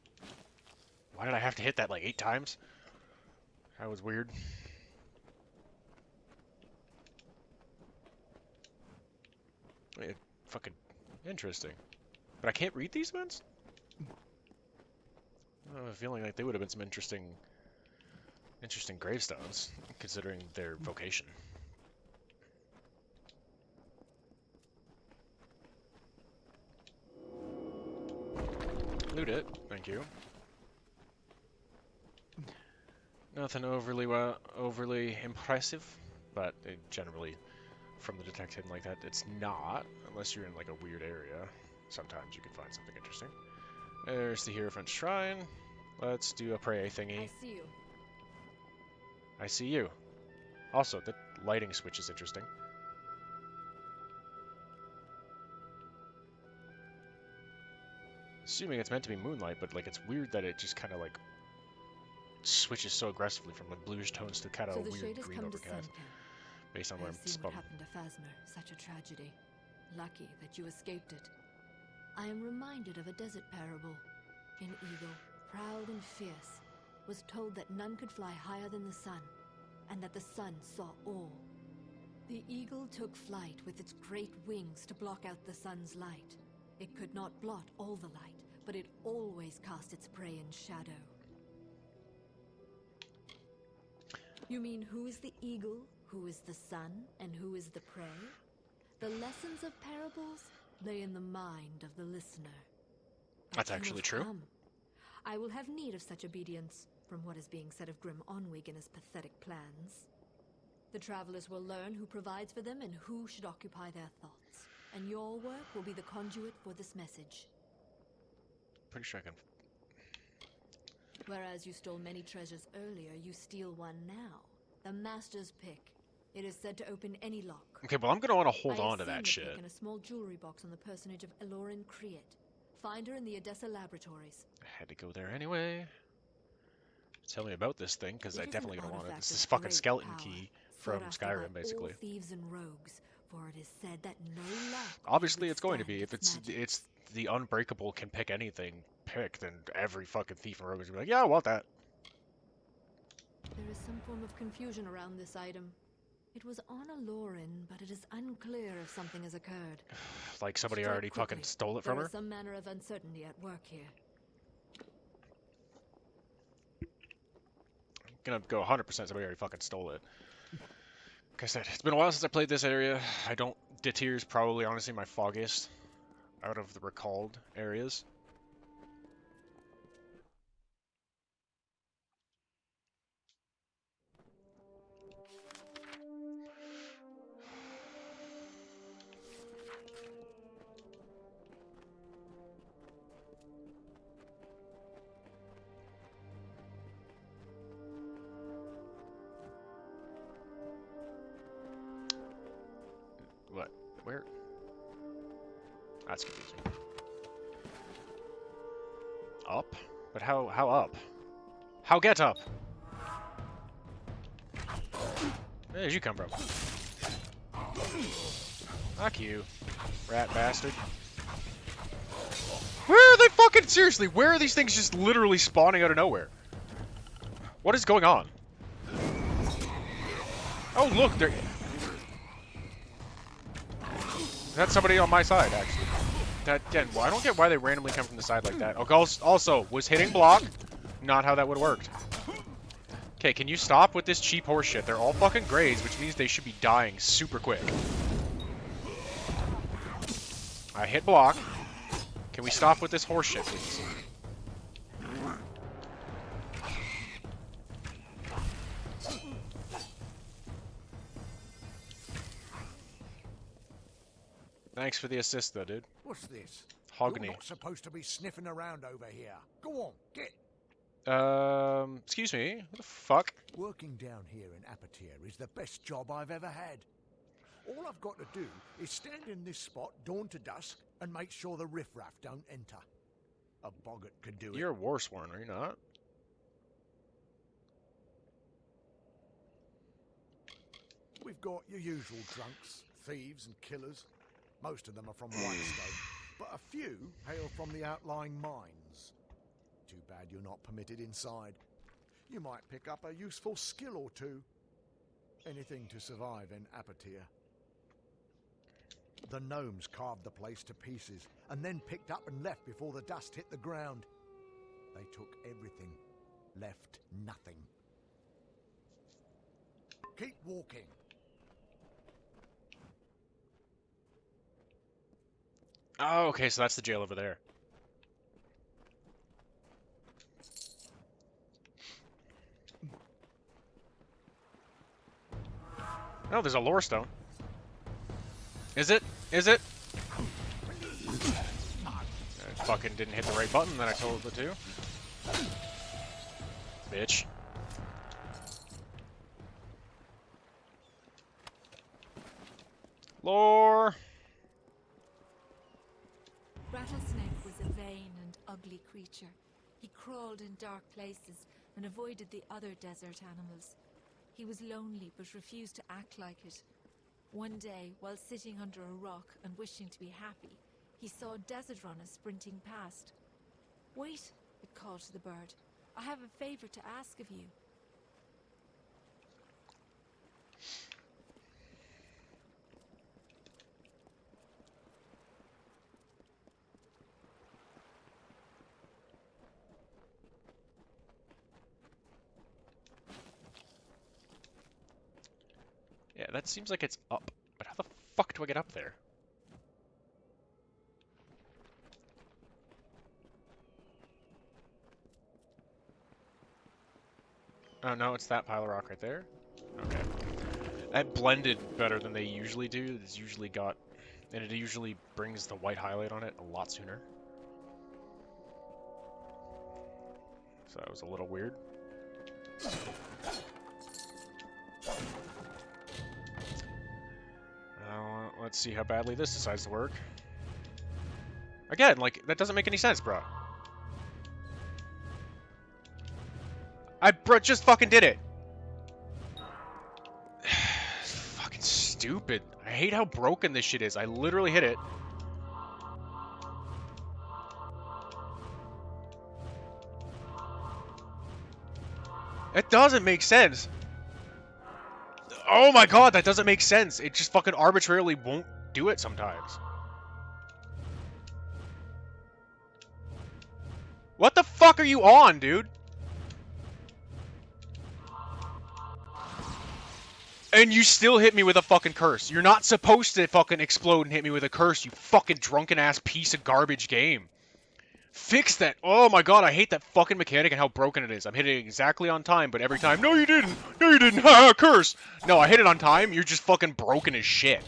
Why did I have to hit that like 8 times? That was weird. Fucking interesting. But I can't read these ones? I have a feeling like they would have been some interesting gravestones, considering their vocation. Loot it, thank you. Nothing overly impressive, but it generally, from the detective like that, it's not, unless you're in like a weird area. Sometimes you can find something interesting. There's the Hierophant Shrine. Let's do a pray thingy. I see you. I see you. Also, the lighting switch is interesting. Assuming it's meant to be moonlight, but like it's weird that it just kind of like switches so aggressively from like bluish tones to kind of So the weird shade has green come to overcast. Suncamp. Based on where I'm I've seen what happened to Phasmer. Such a tragedy. Lucky that you escaped it. I am reminded of a desert parable. An eagle, proud and fierce, was told that none could fly higher than the sun, and that the sun saw all. The eagle took flight with its great wings to block out the sun's light. It could not blot all the light, but it always cast its prey in shadow. You mean who is the eagle, who is the sun, and who is the prey? The lessons of parables lay in the mind of the listener. That's You actually have true. come. I will have need of such obedience, from what is being said of Grim Onwig and his pathetic plans. The travelers will learn who provides for them and who should occupy their thoughts. And your work will be the conduit for this message. Pretty sure I can. Whereas you stole many treasures earlier, you steal one now. The Master's Pick. It is said to open any lock. Okay, well, I'm gonna want to hold I on to have seen that the shit. pick in a small jewelry box on the personage of Elorin Kriet. Find her in the Odessa laboratories. I had to go there anyway. Tell me about this thing, because I It is definitely an gonna want it. artifact It's of this fucking great skeleton power, key sought from after Skyrim, by basically. all thieves and rogues, for it is said that no luck Obviously, can it's going to withstand be. If its magic. it's the unbreakable can pick anything pick, then every fucking thief and rogue is gonna be like, yeah, I want that. There is some form of confusion around this item. It was on Elorin, but it is unclear if something has occurred. Like somebody Strike already fucking quickly. stole it from There her. is some manner of uncertainty at work here. I'm gonna go 100% somebody already fucking stole it. Like I said, it's been a while since I played this area. Detyr is probably honestly my foggiest out of the recalled areas. What? Where? That's confusing. Up? But how up? How get up? Where did you come from? Fuck you, rat bastard. Where are they fucking seriously? Where are these things just literally spawning out of nowhere? What is going on? Oh look, there. That's somebody on my side, actually. Well, I don't get why they randomly come from the side like that. Okay, also, was hitting block not how that would have worked? Okay, can you stop with this cheap horse shit? They're all fucking grays, which means they should be dying super quick. I hit block. Can we stop with this horse shit, please? Thanks for the assist, though, dude. What's this? Hogany. You're not supposed to be sniffing around over here. Go on, get. Excuse me? What the fuck? Working down here in Detyr is the best job I've ever had. All I've got to do is stand in this spot dawn to dusk and make sure the riffraff don't enter. A boggart could do it. You're a warsworn, are you not? We've got your usual drunks, thieves and killers. Most of them are from Whitestone, but a few hail from the outlying mines. Too bad you're not permitted inside. You might pick up a useful skill or two. Anything to survive in Detyr. The gnomes carved the place to pieces, and then picked up and left before the dust hit the ground. They took everything, left nothing. Keep walking. Oh, okay, so that's the jail over there. Oh, there's a lore stone. Is it? Is it? I fucking didn't hit the right button that I told it to. Bitch. Lore! Rattlesnake was a vain and ugly creature. He crawled in dark places and avoided the other desert animals. He was lonely but refused to act like it. One day, while sitting under a rock and wishing to be happy, he saw a desert runner sprinting past. "Wait," it called to the bird. "I have a favor to ask of you." Yeah, that seems like it's up. But how the fuck do I get up there? Oh no, it's that pile of rock right there. Okay. That blended better than they usually do. It's usually got, and it usually brings the white highlight on it a lot sooner. So that was a little weird. Let's see how badly this decides to work. Again, like, that doesn't make any sense, bro. Bro, just fucking did it. Fucking stupid. I hate how broken this shit is. I literally hit it. It doesn't make sense. Oh my god, that doesn't make sense. It just fucking arbitrarily won't do it sometimes. What the fuck are you on, dude? And you still hit me with a fucking curse. You're not supposed to fucking explode and hit me with a curse, you fucking drunken ass piece of garbage game. Fix that. Oh my god, I hate that fucking mechanic and how broken it is. I'm hitting it exactly on time, but every time, no you didn't, no you didn't, ha, curse. No, I hit it on time, you're just fucking broken as shit.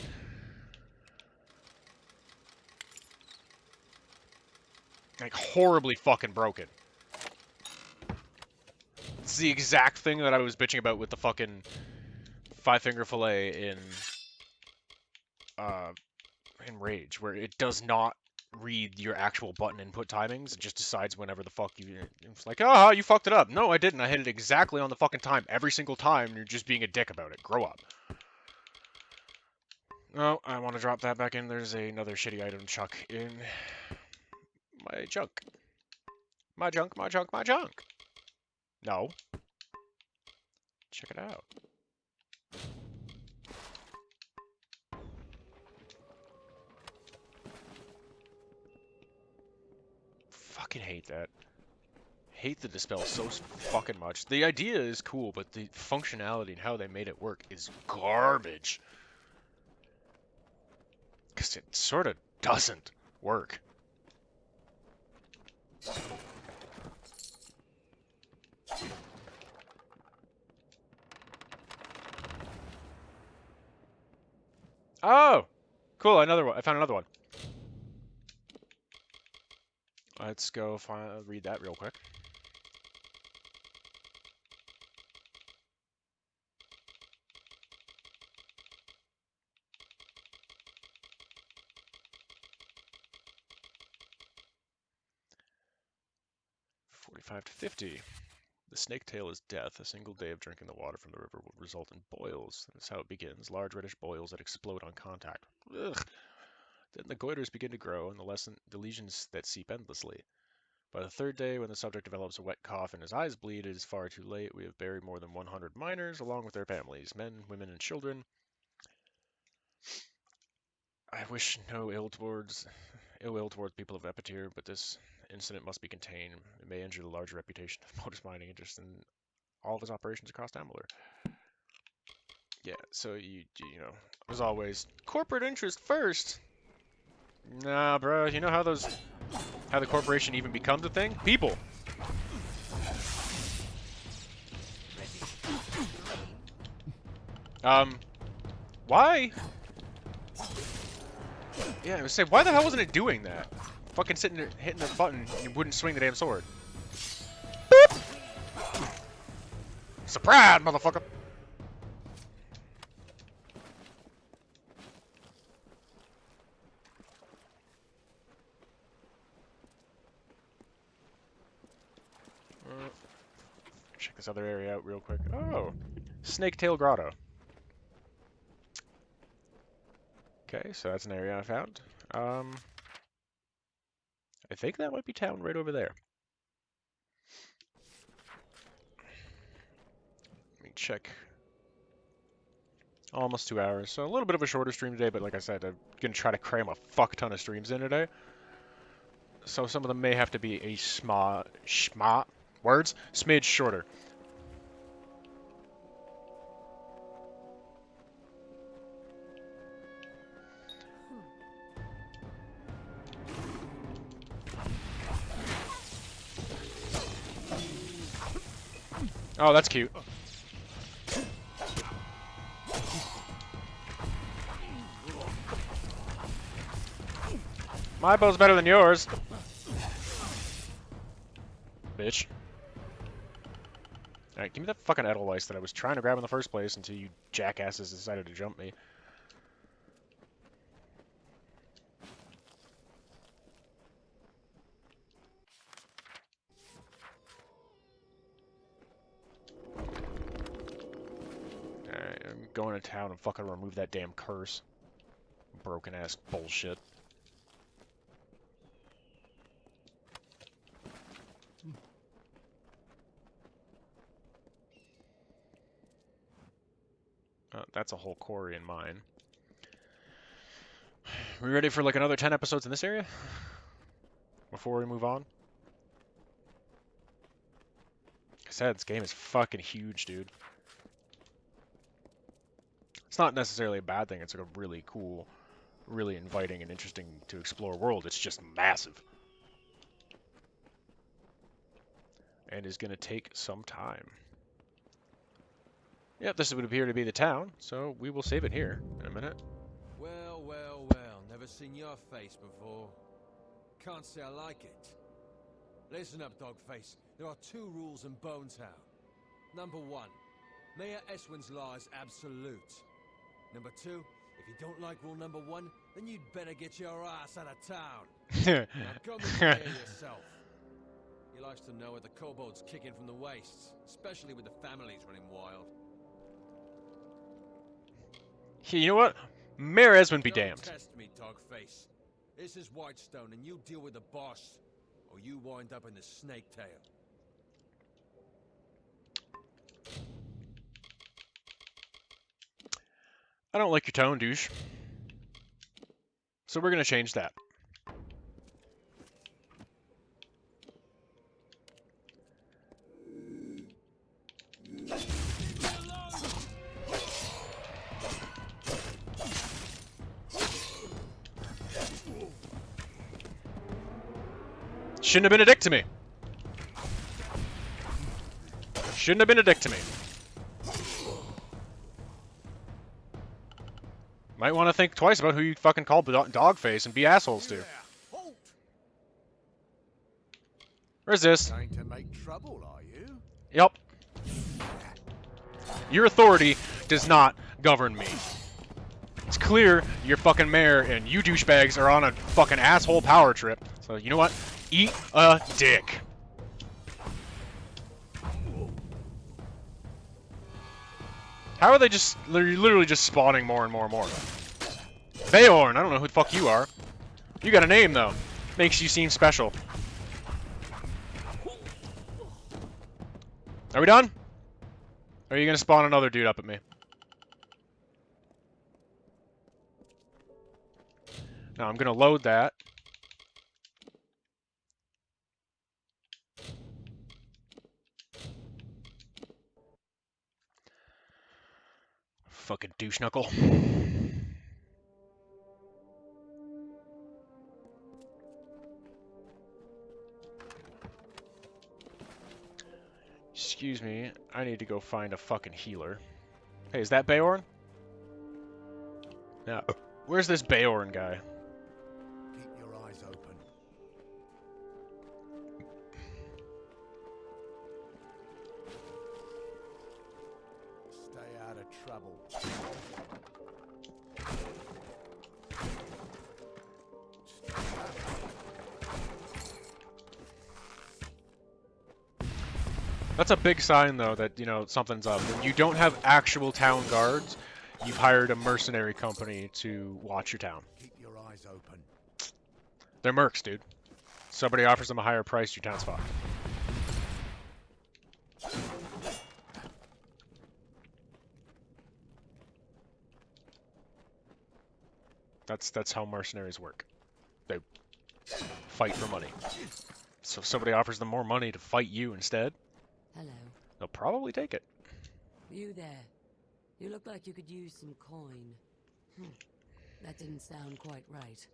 Like, horribly fucking broken. It's the exact thing that I was bitching about with the fucking five-finger fillet in Rage, where it does not read your actual button input timings. It just decides whenever the fuck you... It's like, oh, you fucked it up. No, I didn't. I hit it exactly on the fucking time every single time, and you're just being a dick about it. Grow up. Oh, I want to drop that back in. There's another shitty item chuck in my junk. My junk, my junk, my junk. No. Check it out. Fucking hate that. Hate the dispel so fucking much. The idea is cool, but the functionality and how they made it work is garbage. Because it sort of doesn't work. Oh! Cool, another one. I found another one. Let's go read that real quick. $45 to $50. The snake tail is death. A single day of drinking the water from the river will result in boils. That's how it begins. Large reddish boils that explode on contact. Ugh. Then the goiters begin to grow, and the lesions that seep endlessly. By the third day, when the subject develops a wet cough and his eyes bleed, it is far too late. We have buried more than 100 miners, along with their families, men, women, and children. I wish no ill will towards people of Detyr, but this incident must be contained. It may injure the larger reputation of Modus Mining interest in all of his operations across Daimler. Yeah, so you know, as always, corporate interest first. Nah, bro, you know how the corporation even becomes a thing? People. Why? Yeah, I was saying, why the hell wasn't it doing that? Fucking sitting there hitting the button and it wouldn't swing the damn sword. Boop! Surprise, motherfucker! Check this other area out real quick. Oh, Snaketail Grotto. Okay, so that's an area I found. I think that might be town right over there. Let me check. Almost 2 hours, so a little bit of a shorter stream today, but like I said, I'm gonna try to cram a fuck ton of streams in today. So some of them may have to be a smidge shorter. Oh, that's cute. My bow's better than yours. Bitch. Alright, give me that fucking Edelweiss that I was trying to grab in the first place until you jackasses decided to jump me. Alright, I'm going to town and fucking remove that damn curse. Broken ass bullshit. That's a whole quarry in mine. We ready for like another 10 episodes in this area? Before we move on? Like I said, this game is fucking huge, dude. It's not necessarily a bad thing. It's like a really cool, really inviting and interesting to explore world. It's just massive. And is going to take some time. Yep, this would appear to be the town, so we will save it here in a minute. Well, well, well. Never seen your face before. Can't say I like it. Listen up, Dogface. There are 2 rules in Bone Town. Number 1, Mayor Eswin's law is absolute. Number 2, if you don't like rule number 1, then you'd better get your ass out of town. Now go meet the mayor yourself. He likes to know where the kobolds kick in from the wastes, especially with the families running wild. You know what? Mayor Eswin be damned. Don't test me, Dogface. This is Whitestone, and you deal with the boss, or you wind up in the snake tail. I don't like your tone, douche. So we're gonna change that. Shouldn't have been a dick to me. Shouldn't have been a dick to me. Might want to think twice about who you fucking call Dogface and be assholes to. Where's this? Going to make trouble, are you? Yep. Your authority does not govern me. It's clear you're fucking mayor and you douchebags are on a fucking asshole power trip. So you know what? Eat a dick. How are they just literally just spawning more and more and more? Beorn, I don't know who the fuck you are. You got a name though. Makes you seem special. Are we done? Or are you gonna spawn another dude up at me? Now I'm gonna load that. Fucking douche knuckle. Excuse me, I need to go find a fucking healer. Hey, is that Beorn? No. Where's this Beorn guy? Keep your eyes open. Stay out of trouble. That's a big sign, though, that, you know, something's up. When you don't have actual town guards, you've hired a mercenary company to watch your town. Keep your eyes open. They're mercs, dude. Somebody offers them a higher price, your town's fucked. That's how mercenaries work. They fight for money. So if somebody offers them more money to fight you instead, Hello. they'll probably take it. You there. You look like you could use some coin. That didn't sound quite right.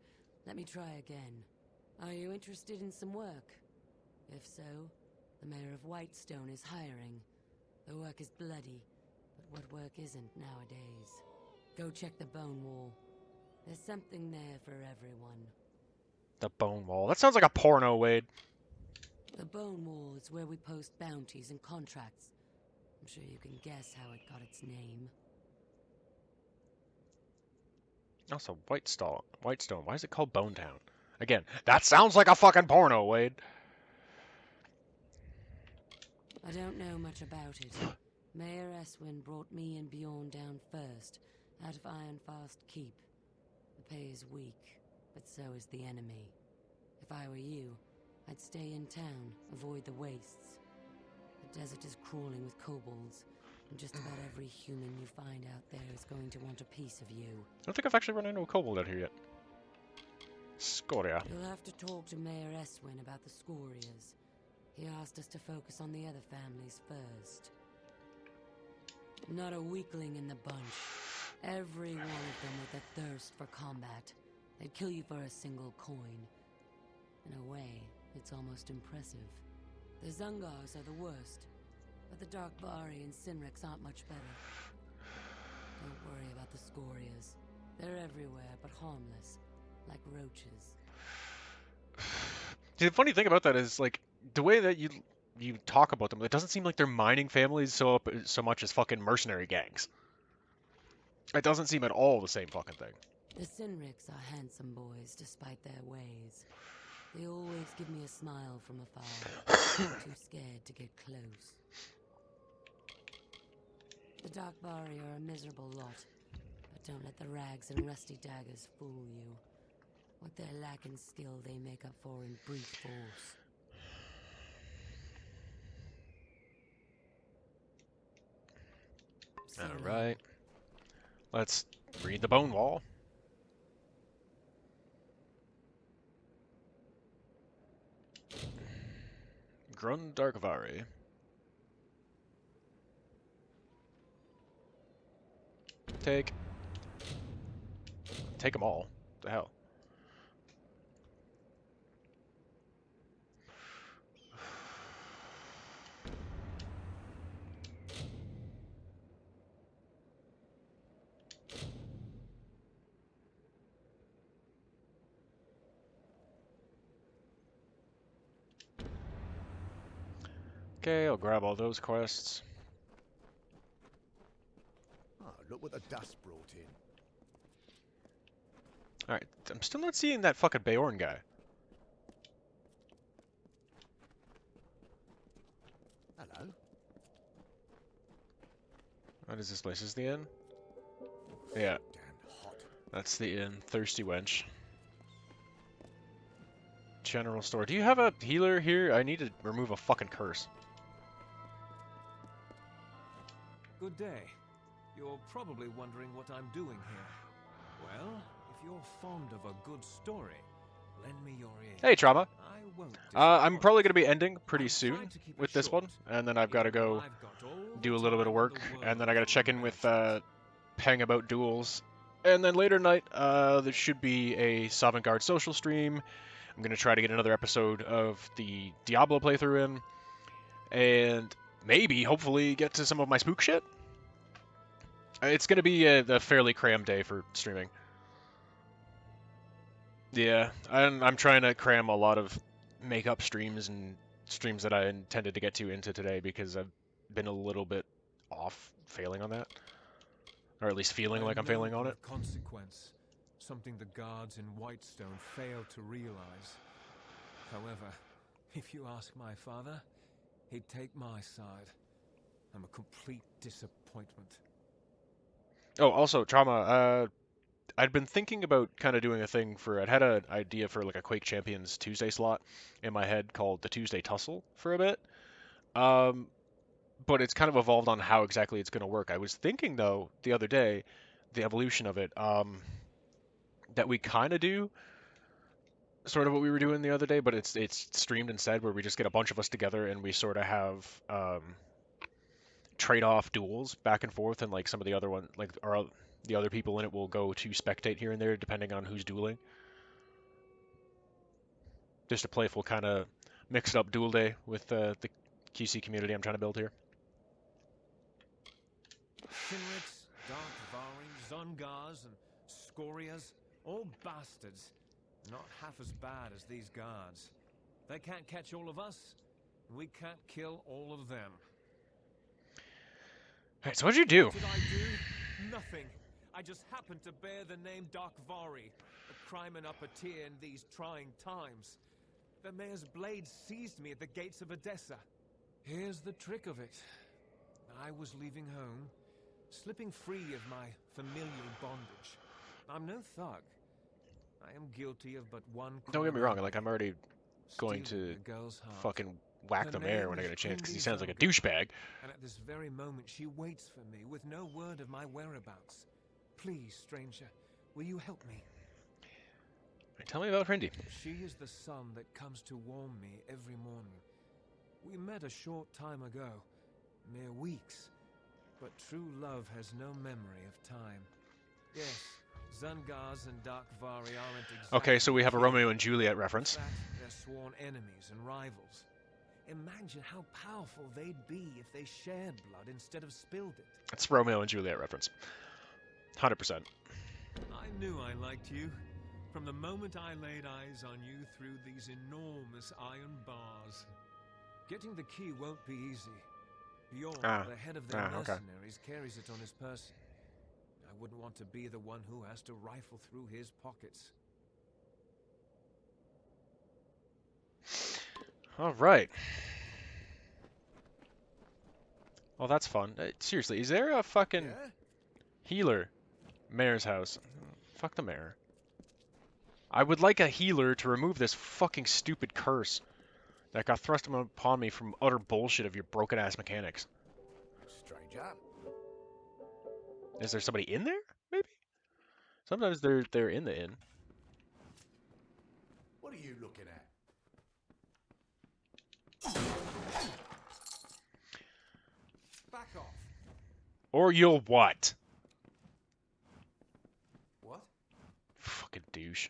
Let me try again. Are you interested in some work? If so, the mayor of Whitestone is hiring. The work is bloody, but what work isn't nowadays? Go check the bone wall. There's something there for everyone. The bone wall. That sounds like a porno, Wade. The bone wall is where we post bounties and contracts. I'm sure you can guess how it got its name. Also, Whitestone. Why is it called Bone Town? Again, that sounds like a fucking porno, Wade. I don't know much about it. Mayor Eswin brought me and Bjorn down first, out of Ironfast Keep. The pay is weak, but so is the enemy. If I were you, I'd stay in town, avoid the wastes. The desert is crawling with kobolds, and just about every human you find out there is going to want a piece of you. I don't think I've actually run into a kobold out here yet. Scoria. You'll have to talk to Mayor Eswin about the Scorias. He asked us to focus on the other families first. Not a weakling in the bunch. Every one of them with a thirst for combat. They'd kill you for a single coin. In a way, it's almost impressive. The Zungars are the worst, but the Darkvari and Sinrix aren't much better. Don't worry about the Scorias. They're everywhere, but harmless, like roaches. See, the funny thing about that is, like, the way that you talk about them, it doesn't seem like they're mining families so much as fucking mercenary gangs. It doesn't seem at all the same fucking thing. The Sinrix are handsome boys, despite their ways. They always give me a smile from afar, too scared to get close. The Darkvari are a miserable lot, but don't let the rags and rusty daggers fool you. What they lack in skill, they make up for in brute force. Alright. Let's read the bone wall. Grun Darkvari. Take them all. What the hell? Okay, I'll grab all those quests. Oh, look what the dust brought in. Alright, I'm still not seeing that fucking Bjorn guy. Hello. What is this place? Is the inn? Yeah. Damn hot. That's the inn. Thirsty wench. General store. Do you have a healer here? I need to remove a fucking curse. Good day. You're probably wondering what I'm doing here. Well, if you're fond of a good story, lend me your ear. Hey, Trauma. I won't I'm probably going to be ending pretty soon with this one, and then I've got to go do a little bit of work, and then I got to check in with Peng about duels. And then later tonight, there should be a Sovngarde social stream. I'm going to try to get another episode of the Diablo playthrough in, and maybe, hopefully, get to some of my spook shit. It's going to be a fairly crammed day for streaming. Yeah, I'm trying to cram a lot of makeup streams and streams that I intended to get to into today because I've been a little bit off failing on that. Or at least feeling like I'm failing on it. Consequence. Something the guards in Whitestone failed to realize. However, if you ask my father, he'd take my side. I'm a complete disappointment. Oh, also, Trauma, I'd been thinking about kind of doing a thing for... I'd had an idea for like a Quake Champions Tuesday slot in my head called the Tuesday Tussle for a bit. But it's kind of evolved on how exactly it's going to work. I was thinking, though, the other day, the evolution of it, that we kind of do sort of what we were doing the other day, but it's streamed instead, where we just get a bunch of us together and we sort of have trade-off duels back and forth, and like some of the other one, like the other people in it will go to spectate here and there depending on who's dueling. Just a playful kind of mixed up duel day with the QC community I'm trying to build here. Finrits, Darkvari, Zongars, and Scorias, all bastards. Not half as bad as these guards. They can't catch all of us, and we can't kill all of them. Alright, so what'd you do? What did I do? Nothing. I just happened to bear the name Darkvari, a crime and upper-tier in these trying times. The mayor's blade seized me at the gates of Odessa. Here's the trick of it. I was leaving home, slipping free of my familial bondage. I'm no thug. I am guilty of but one crime. Don't get me wrong, like, I'm already going Stealing to the girl's heart. fucking whack Her the mayor when I name get a is chance, because he Indy sounds like a Zelga. douchebag. And at this very moment, she waits for me with no word of my whereabouts. Please, stranger, will you help me? Tell me about Rindy. She is the sun that comes to warm me every morning. We met a short time ago, mere weeks, but true love has no memory of time. Yes, Zungars and Darkvari aren't exactly Okay, so we have a kin. Romeo and Juliet reference. In fact, they're sworn enemies and rivals. Imagine how powerful they'd be if they shared blood instead of spilled it. It's Romeo and Juliet reference. 100%. I knew I liked you. From the moment I laid eyes on you through these enormous iron bars. Getting the key won't be easy. Bjorn, the head of their mercenaries, carries it on his person. I wouldn't want to be the one who has to rifle through his pockets. Alright. Well, that's fun. Seriously, is there a fucking healer? Mayor's house. Fuck the mayor. I would like a healer to remove this fucking stupid curse that got thrust upon me from utter bullshit of your broken-ass mechanics. Stranger. Is there somebody in there? Maybe? Sometimes they're in the inn. What are you looking at? Back off. Or you'll what? What? Fucking douche.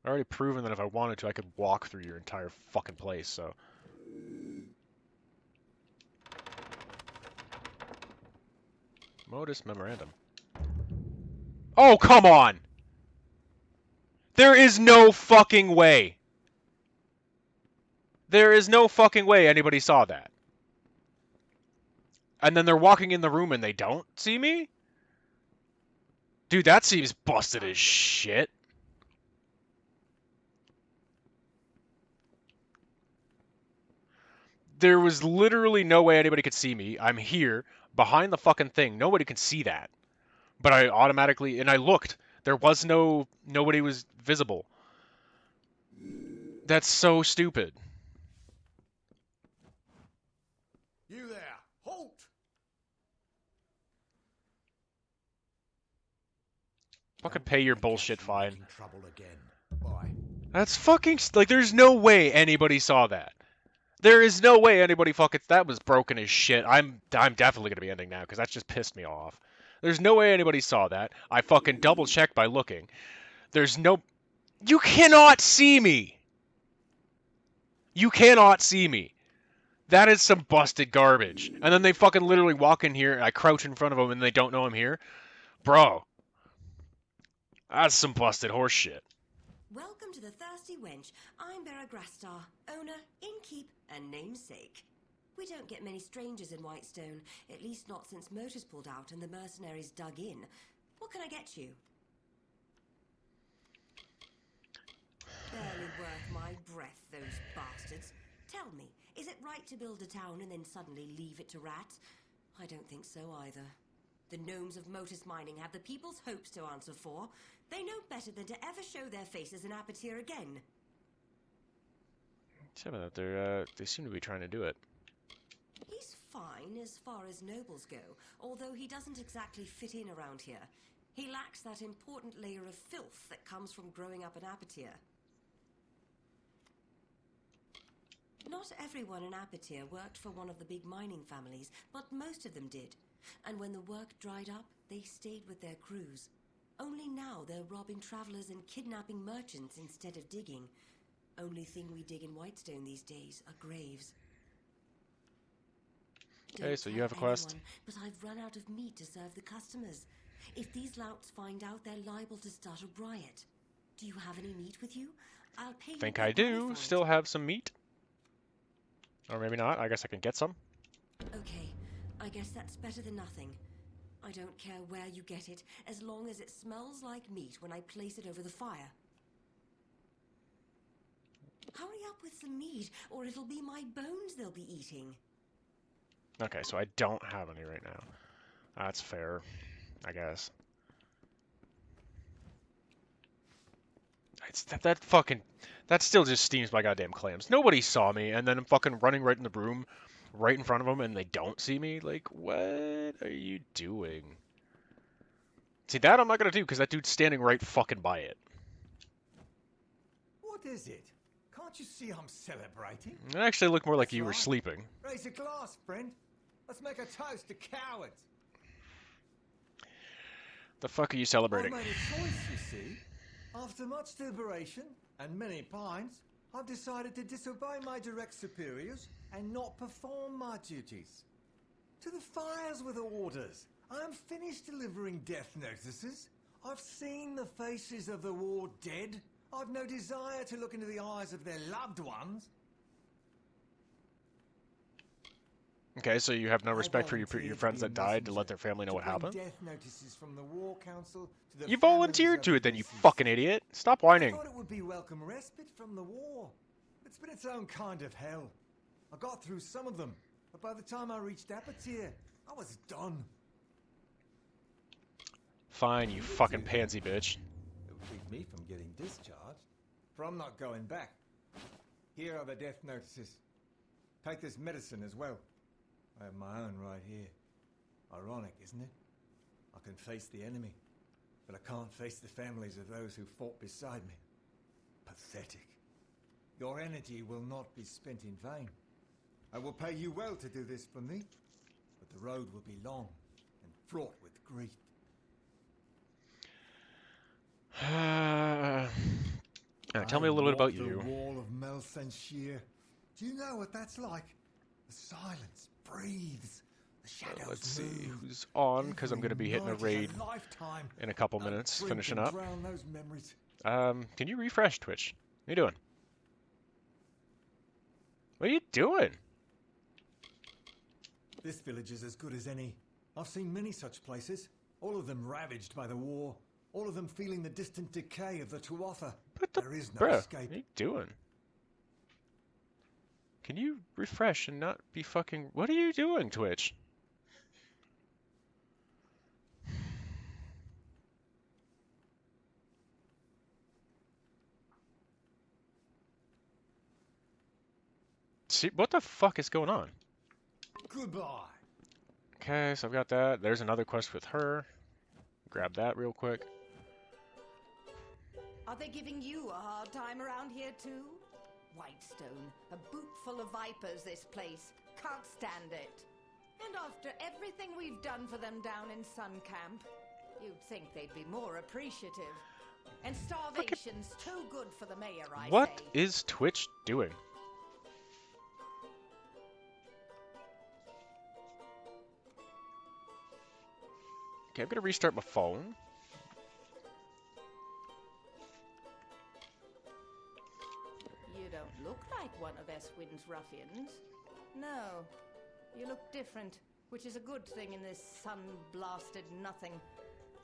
I already proven that if I wanted to, I could walk through your entire fucking place, so... Modus Memorandum. Oh, come on! There is no fucking way! There is no fucking way anybody saw that. And then they're walking in the room and they don't see me? Dude, that seems busted as shit. There was literally no way anybody could see me. I'm here, behind the fucking thing. Nobody can see that. But I automatically... And I looked. There was no... Nobody was visible. That's so stupid. You there! Halt! Fucking pay your bullshit fine. Trouble again. Bye. That's fucking... Like, there's no way anybody saw that. There is no way anybody fucking... That was broken as shit. I'm definitely going to be ending now, because that just pissed me off. There's no way anybody saw that. I fucking double-checked by looking. There's no... You cannot see me! You cannot see me. That is some busted garbage. And then they fucking literally walk in here, and I crouch in front of them, and they don't know I'm here? Bro. That's some busted horse shit. Welcome to the Thirsty Wench. I'm Bera Grastar, owner, innkeep, and namesake. We don't get many strangers in Whitestone, at least not since motors pulled out and the mercenaries dug in. What can I get you? Barely worth my breath, those bastards. Tell me, is it right to build a town and then suddenly leave it to rats? I don't think so either. The gnomes of Motus Mining have the people's hopes to answer for. They know better than to ever show their faces in Apatir again. Some of that, they seem to be trying to do it. He's fine as far as nobles go, although he doesn't exactly fit in around here. He lacks that important layer of filth that comes from growing up in Apatir. Not everyone in Apatir worked for one of the big mining families, but most of them did. And when the work dried up, they stayed with their crews. Only now they're robbing travelers and kidnapping merchants instead of digging. Only thing we dig in Whitestone these days are graves. Okay, so you have a quest. But I've run out of meat to serve the customers. If these louts find out, they're liable to start a riot. Do you have any meat with you? I'll pay you. Think I do. Still have some meat. Or maybe not. I guess I can get some. Okay, I guess that's better than nothing. I don't care where you get it, as long as it smells like meat when I place it over the fire. Hurry up with some meat, or it'll be my bones they'll be eating. Okay, so I don't have any right now. That's fair, I guess. It's that still just steams my goddamn clams. Nobody saw me, and then I'm fucking running right in the room, right in front of them, and they don't see me. Like, what are you doing? See, that I'm not gonna do, because that dude's standing right fucking by it. What is it? Can't you see I'm celebrating? It actually looked more like That's you were right. sleeping. Raise a glass, friend. Let's make a toast to cowards. The fuck are you celebrating? I made a choice, you see. After much deliberation and many pines, I've decided to disobey my direct superiors and not perform my duties. To the fires with orders. I'm finished delivering death notices. I've seen the faces of the war dead. I've no desire to look into the eyes of their loved ones. Okay, so you have no respect for your friends that died to let their family know what happened? Death notices from the War Council to the You volunteered to it then, you fucking idiot. Stop whining. I thought it would be welcome respite from the war. It's been its own kind of hell. I got through some of them, but by the time I reached Detyr, I was done. Fine, you fucking pansy bitch. It would keep me from getting discharged, for I'm not going back. Here are the death notices. Take this medicine as well. I have my own right here. Ironic, isn't it? I can face the enemy, but I can't face the families of those who fought beside me. Pathetic. Your energy will not be spent in vain. I will pay you well to do this for me, but the road will be long and fraught with grief. Tell me a little bit about The you. wall of Melsenshire. Do you know what that's like? The silence breathes. The shadows Let's see move. who's on, because I'm going to be hitting a Night is raid lifetime. in a couple minutes, Drink finishing and up. drown those memories. Can you refresh Twitch? What are you doing? What are you doing? This village is as good as any. I've seen many such places, all of them ravaged by the war, all of them feeling the distant decay of the Tuatha. There is no Bruh, escape. what are you doing? Can you refresh and not be fucking... What are you doing, Twitch? See, what the fuck is going on? Goodbye. Okay, so I've got that. There's another quest with her. Grab that real quick. Are they giving you a hard time around here too? Whitestone, a boot full of vipers, this place. Can't stand it. And after everything we've done for them down in Sun Camp, you'd think they'd be more appreciative. And starvation's too good for the mayor, I What say. is Twitch doing? Okay, I'm gonna restart my phone. You don't look like one of Eswin's ruffians. No, you look different, which is a good thing in this sun-blasted nothing.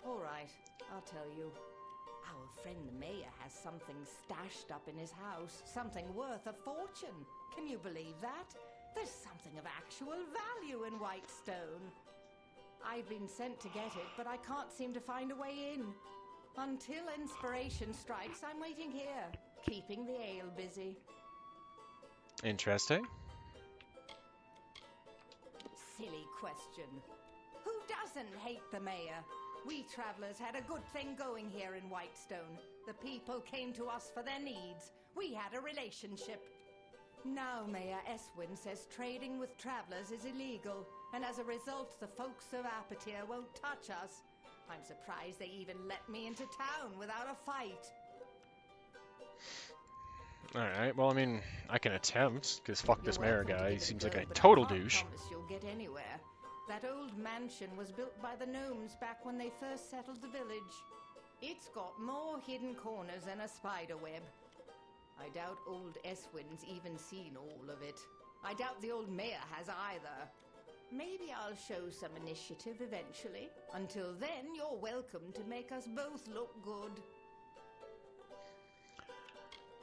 All right, I'll tell you. Our friend the mayor has something stashed up in his house, something worth a fortune. Can you believe that? There's something of actual value in Whitestone. I've been sent to get it, but I can't seem to find a way in. Until inspiration strikes, I'm waiting here, keeping the ale busy. Interesting. Silly question. Who doesn't hate the mayor? We travelers had a good thing going here in Whitestone. The people came to us for their needs. We had a relationship. Now Mayor Eswin says trading with travelers is illegal, and as a result, the folks of Detyr won't touch us. I'm surprised they even let me into town without a fight. Alright, well, I mean, I can attempt, because fuck this You're mayor welcome to guy. He give it seems a like go, a but I total can't douche. promise you'll get anywhere. That old mansion was built by the gnomes back when they first settled the village. It's got more hidden corners than a spider web. I doubt old Eswin's even seen all of it. I doubt the old mayor has either. Maybe I'll show some initiative eventually. Until then, you're welcome to make us both look good.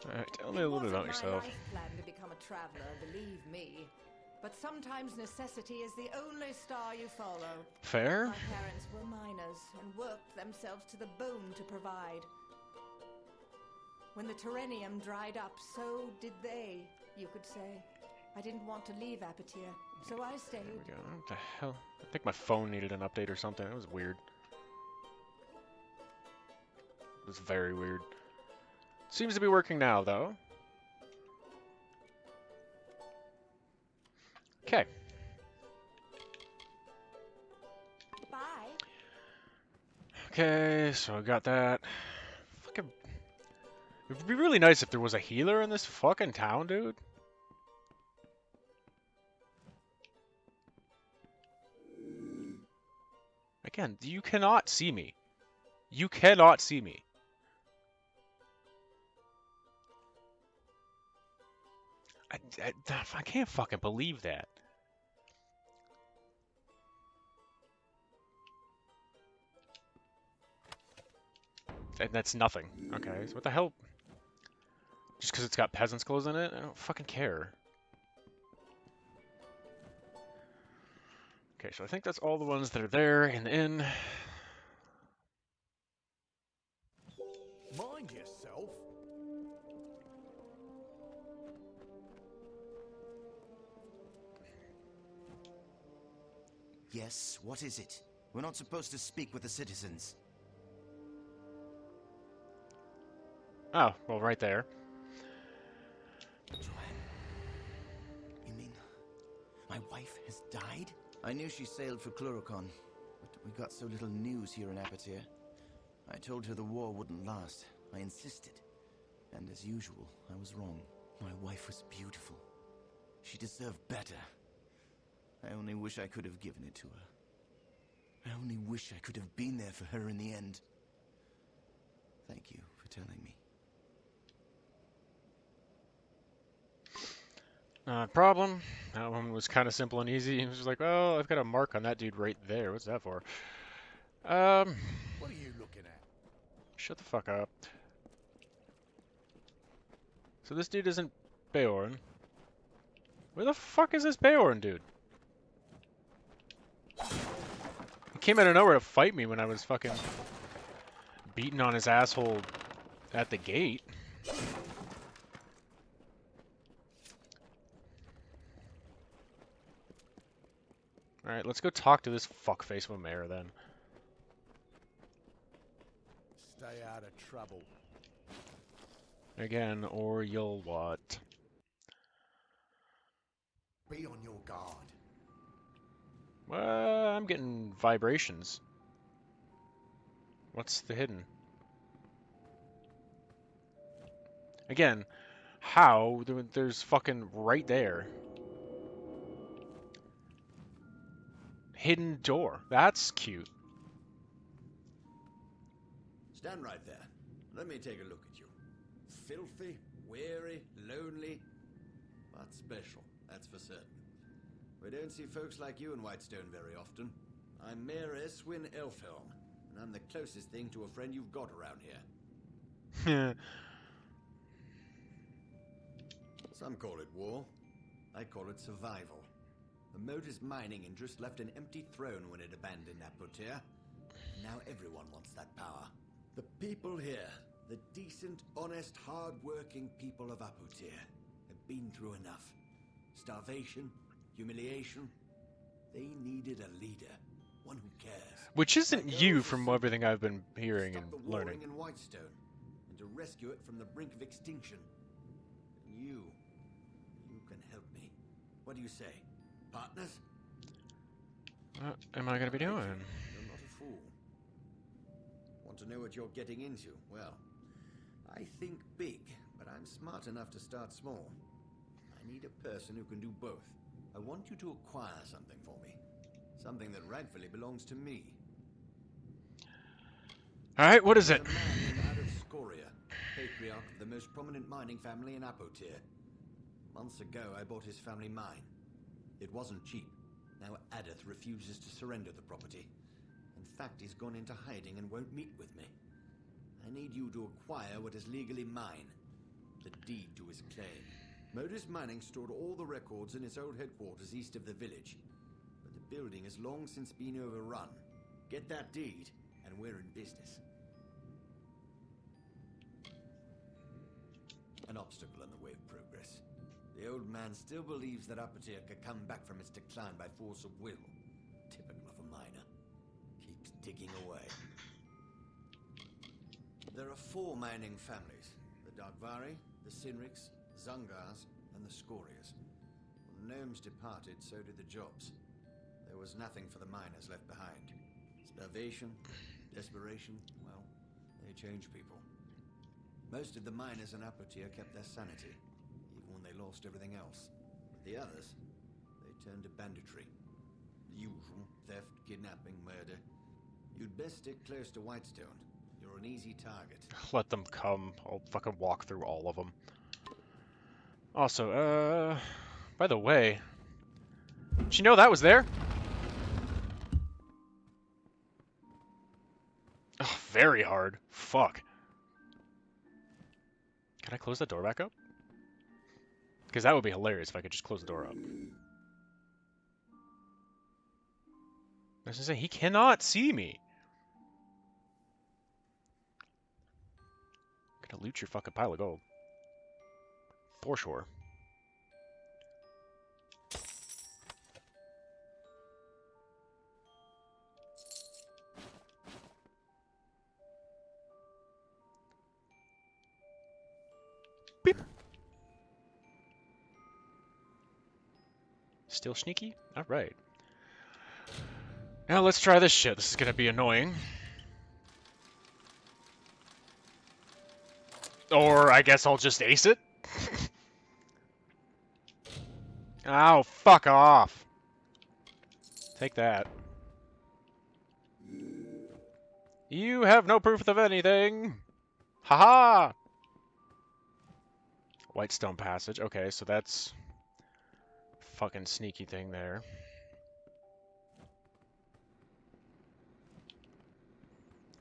Alright, tell me a little bit about It wasn't yourself. my life plan to become a traveler, believe me. But sometimes necessity is the only star you follow. Fair? My parents were miners and worked themselves to the bone to provide. When the Terrenium dried up, so did they, you could say. I didn't want to leave Apatir, so I stayed. There we go. What the hell? I think my phone needed an update or something. It was weird. It was very weird. Seems to be working now, though. Okay. Bye. Okay, so I got that. Fucking. It would be really nice if there was a healer in this fucking town, dude. Again, you cannot see me. You cannot see me. I can't fucking believe that. And that's nothing. Okay, so what the hell? Just because it's got peasants' clothes in it? I don't fucking care. Okay, so I think that's all the ones that are there in the inn. Mind yourself. Yes, what is it? We're not supposed to speak with the citizens. Oh, well, right there. You mean my wife has died? I knew she sailed for Cluricon, but we got so little news here in Apatir. I told her the war wouldn't last. I insisted. And as usual, I was wrong. My wife was beautiful. She deserved better. I only wish I could have given it to her. I only wish I could have been there for her in the end. Thank you for telling me. Problem. That one was kind of simple and easy. It was just like, well, I've got a mark on that dude right there. What's that for? What are you looking at? Shut the fuck up. So this dude isn't Beorn. Where the fuck is this Beorn dude? He came out of nowhere to fight me when I was fucking beating on his asshole at the gate. Alright, let's go talk to this fuckface of a mayor then. Stay out of trouble. Again, or you'll what? Be on your guard. I'm getting vibrations. What's the hidden? Again, how? There's fucking right there. Hidden door. That's cute. Stand right there. Let me take a look at you. Filthy, weary, lonely, but special, that's for certain. We don't see folks like you in Whitestone very often. I'm Mayor Eswin Elfhelm, and I'm the closest thing to a friend you've got around here. Some call it war. I call it survival. The Motis mining interest left an empty throne when it abandoned Apotir. Now everyone wants that power. The people here, the decent, honest, hard-working people of Apotir, have been through enough. Starvation, humiliation. They needed a leader, one who cares. Which isn't you from everything I've been hearing and Stop the learning. warring in Whitestone, and to rescue it from the brink of extinction. And you can help me. What do you say? Partners? What am I gonna be doing? You're not a fool. Want to know what you're getting into? Well, I think big, but I'm smart enough to start small. I need a person who can do both. I want you to acquire something for me. Something that rightfully belongs to me. Alright, what is it? There's a man named Adolf Scoria, patriarch of the most prominent mining family in Apotyr. Months ago, I bought his family mine. It wasn't cheap. Now Adolf refuses to surrender the property. In fact, he's gone into hiding and won't meet with me. I need you to acquire what is legally mine. The deed to his claim. Modus Mining stored all the records in its old headquarters east of the village. But the building has long since been overrun. Get that deed, and we're in business. An obstacle in the way of progress. The old man still believes that Apotyr could come back from its decline by force of will. Typical of a miner. Keeps digging away. There are 4 mining families. The Darkvari, the Sinriks, Zungars, and the Scorias. When the gnomes departed, so did the jobs. There was nothing for the miners left behind. Starvation, desperation, well, they change people. Most of the miners in Apotyr kept their sanity, even when they lost everything else. But the others, they turned to banditry. The usual: theft, kidnapping, murder. You'd best stick close to Whitestone. You're an easy target. Let them come. I'll fucking walk through all of them. Also, by the way, did you know that was there? Oh, very hard. Fuck. Can I close the door back up? Because that would be hilarious if I could just close the door up. I was gonna say, he cannot see me. Gonna loot your fucking pile of gold. For sure. Beep. Still sneaky? Alright. Now let's try this shit. This is gonna be annoying. Or I guess I'll just ace it. Ow, fuck off. Take that. You have no proof of anything. Haha. Whitestone Passage. Okay, so that's fucking sneaky thing there.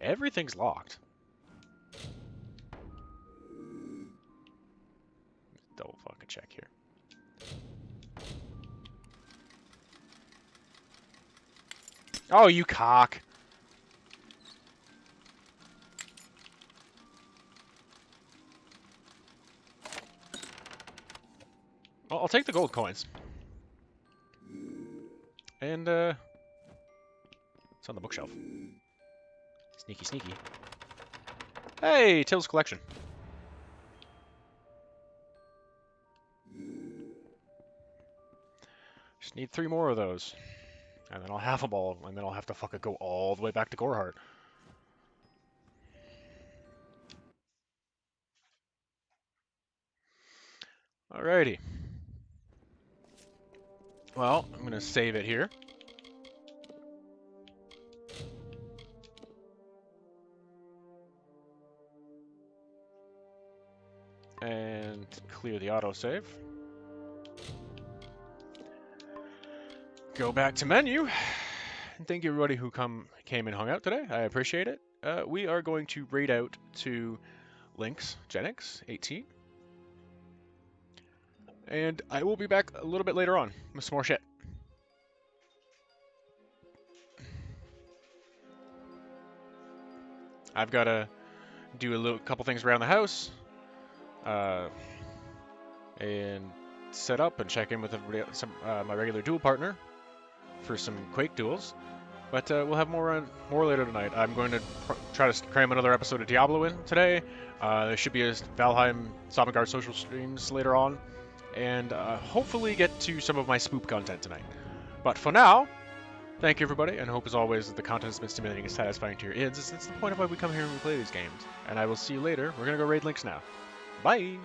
Everything's locked. Double fucking check here. Oh, you cock. Well, I'll take the gold coins. And, it's on the bookshelf. Sneaky, sneaky. Hey, Till's collection. Just need 3 more of those. And then I'll have them all, and then I'll have to fucking go all the way back to Gorehart. Alrighty. Well, I'm gonna save it here. And clear the autosave. Go back to menu. And thank you everybody who came and hung out today. I appreciate it. We are going to raid out to Lynx Genix 18. And I will be back a little bit later on with some more shit. I've got to do a couple things around the house. And set up and check in with my regular duel partner for some Quake duels. But we'll have more later tonight. I'm going to try to cram another episode of Diablo in today. There should be a Valheim Sovngarde social streams later on. And hopefully get to some of my spoop content tonight. But for now, thank you everybody, and hope as always that the content has been stimulating and satisfying to your ears. It's the point of why we come here and we play these games. And I will see you later. We're going to go raid Lynx now. Bye!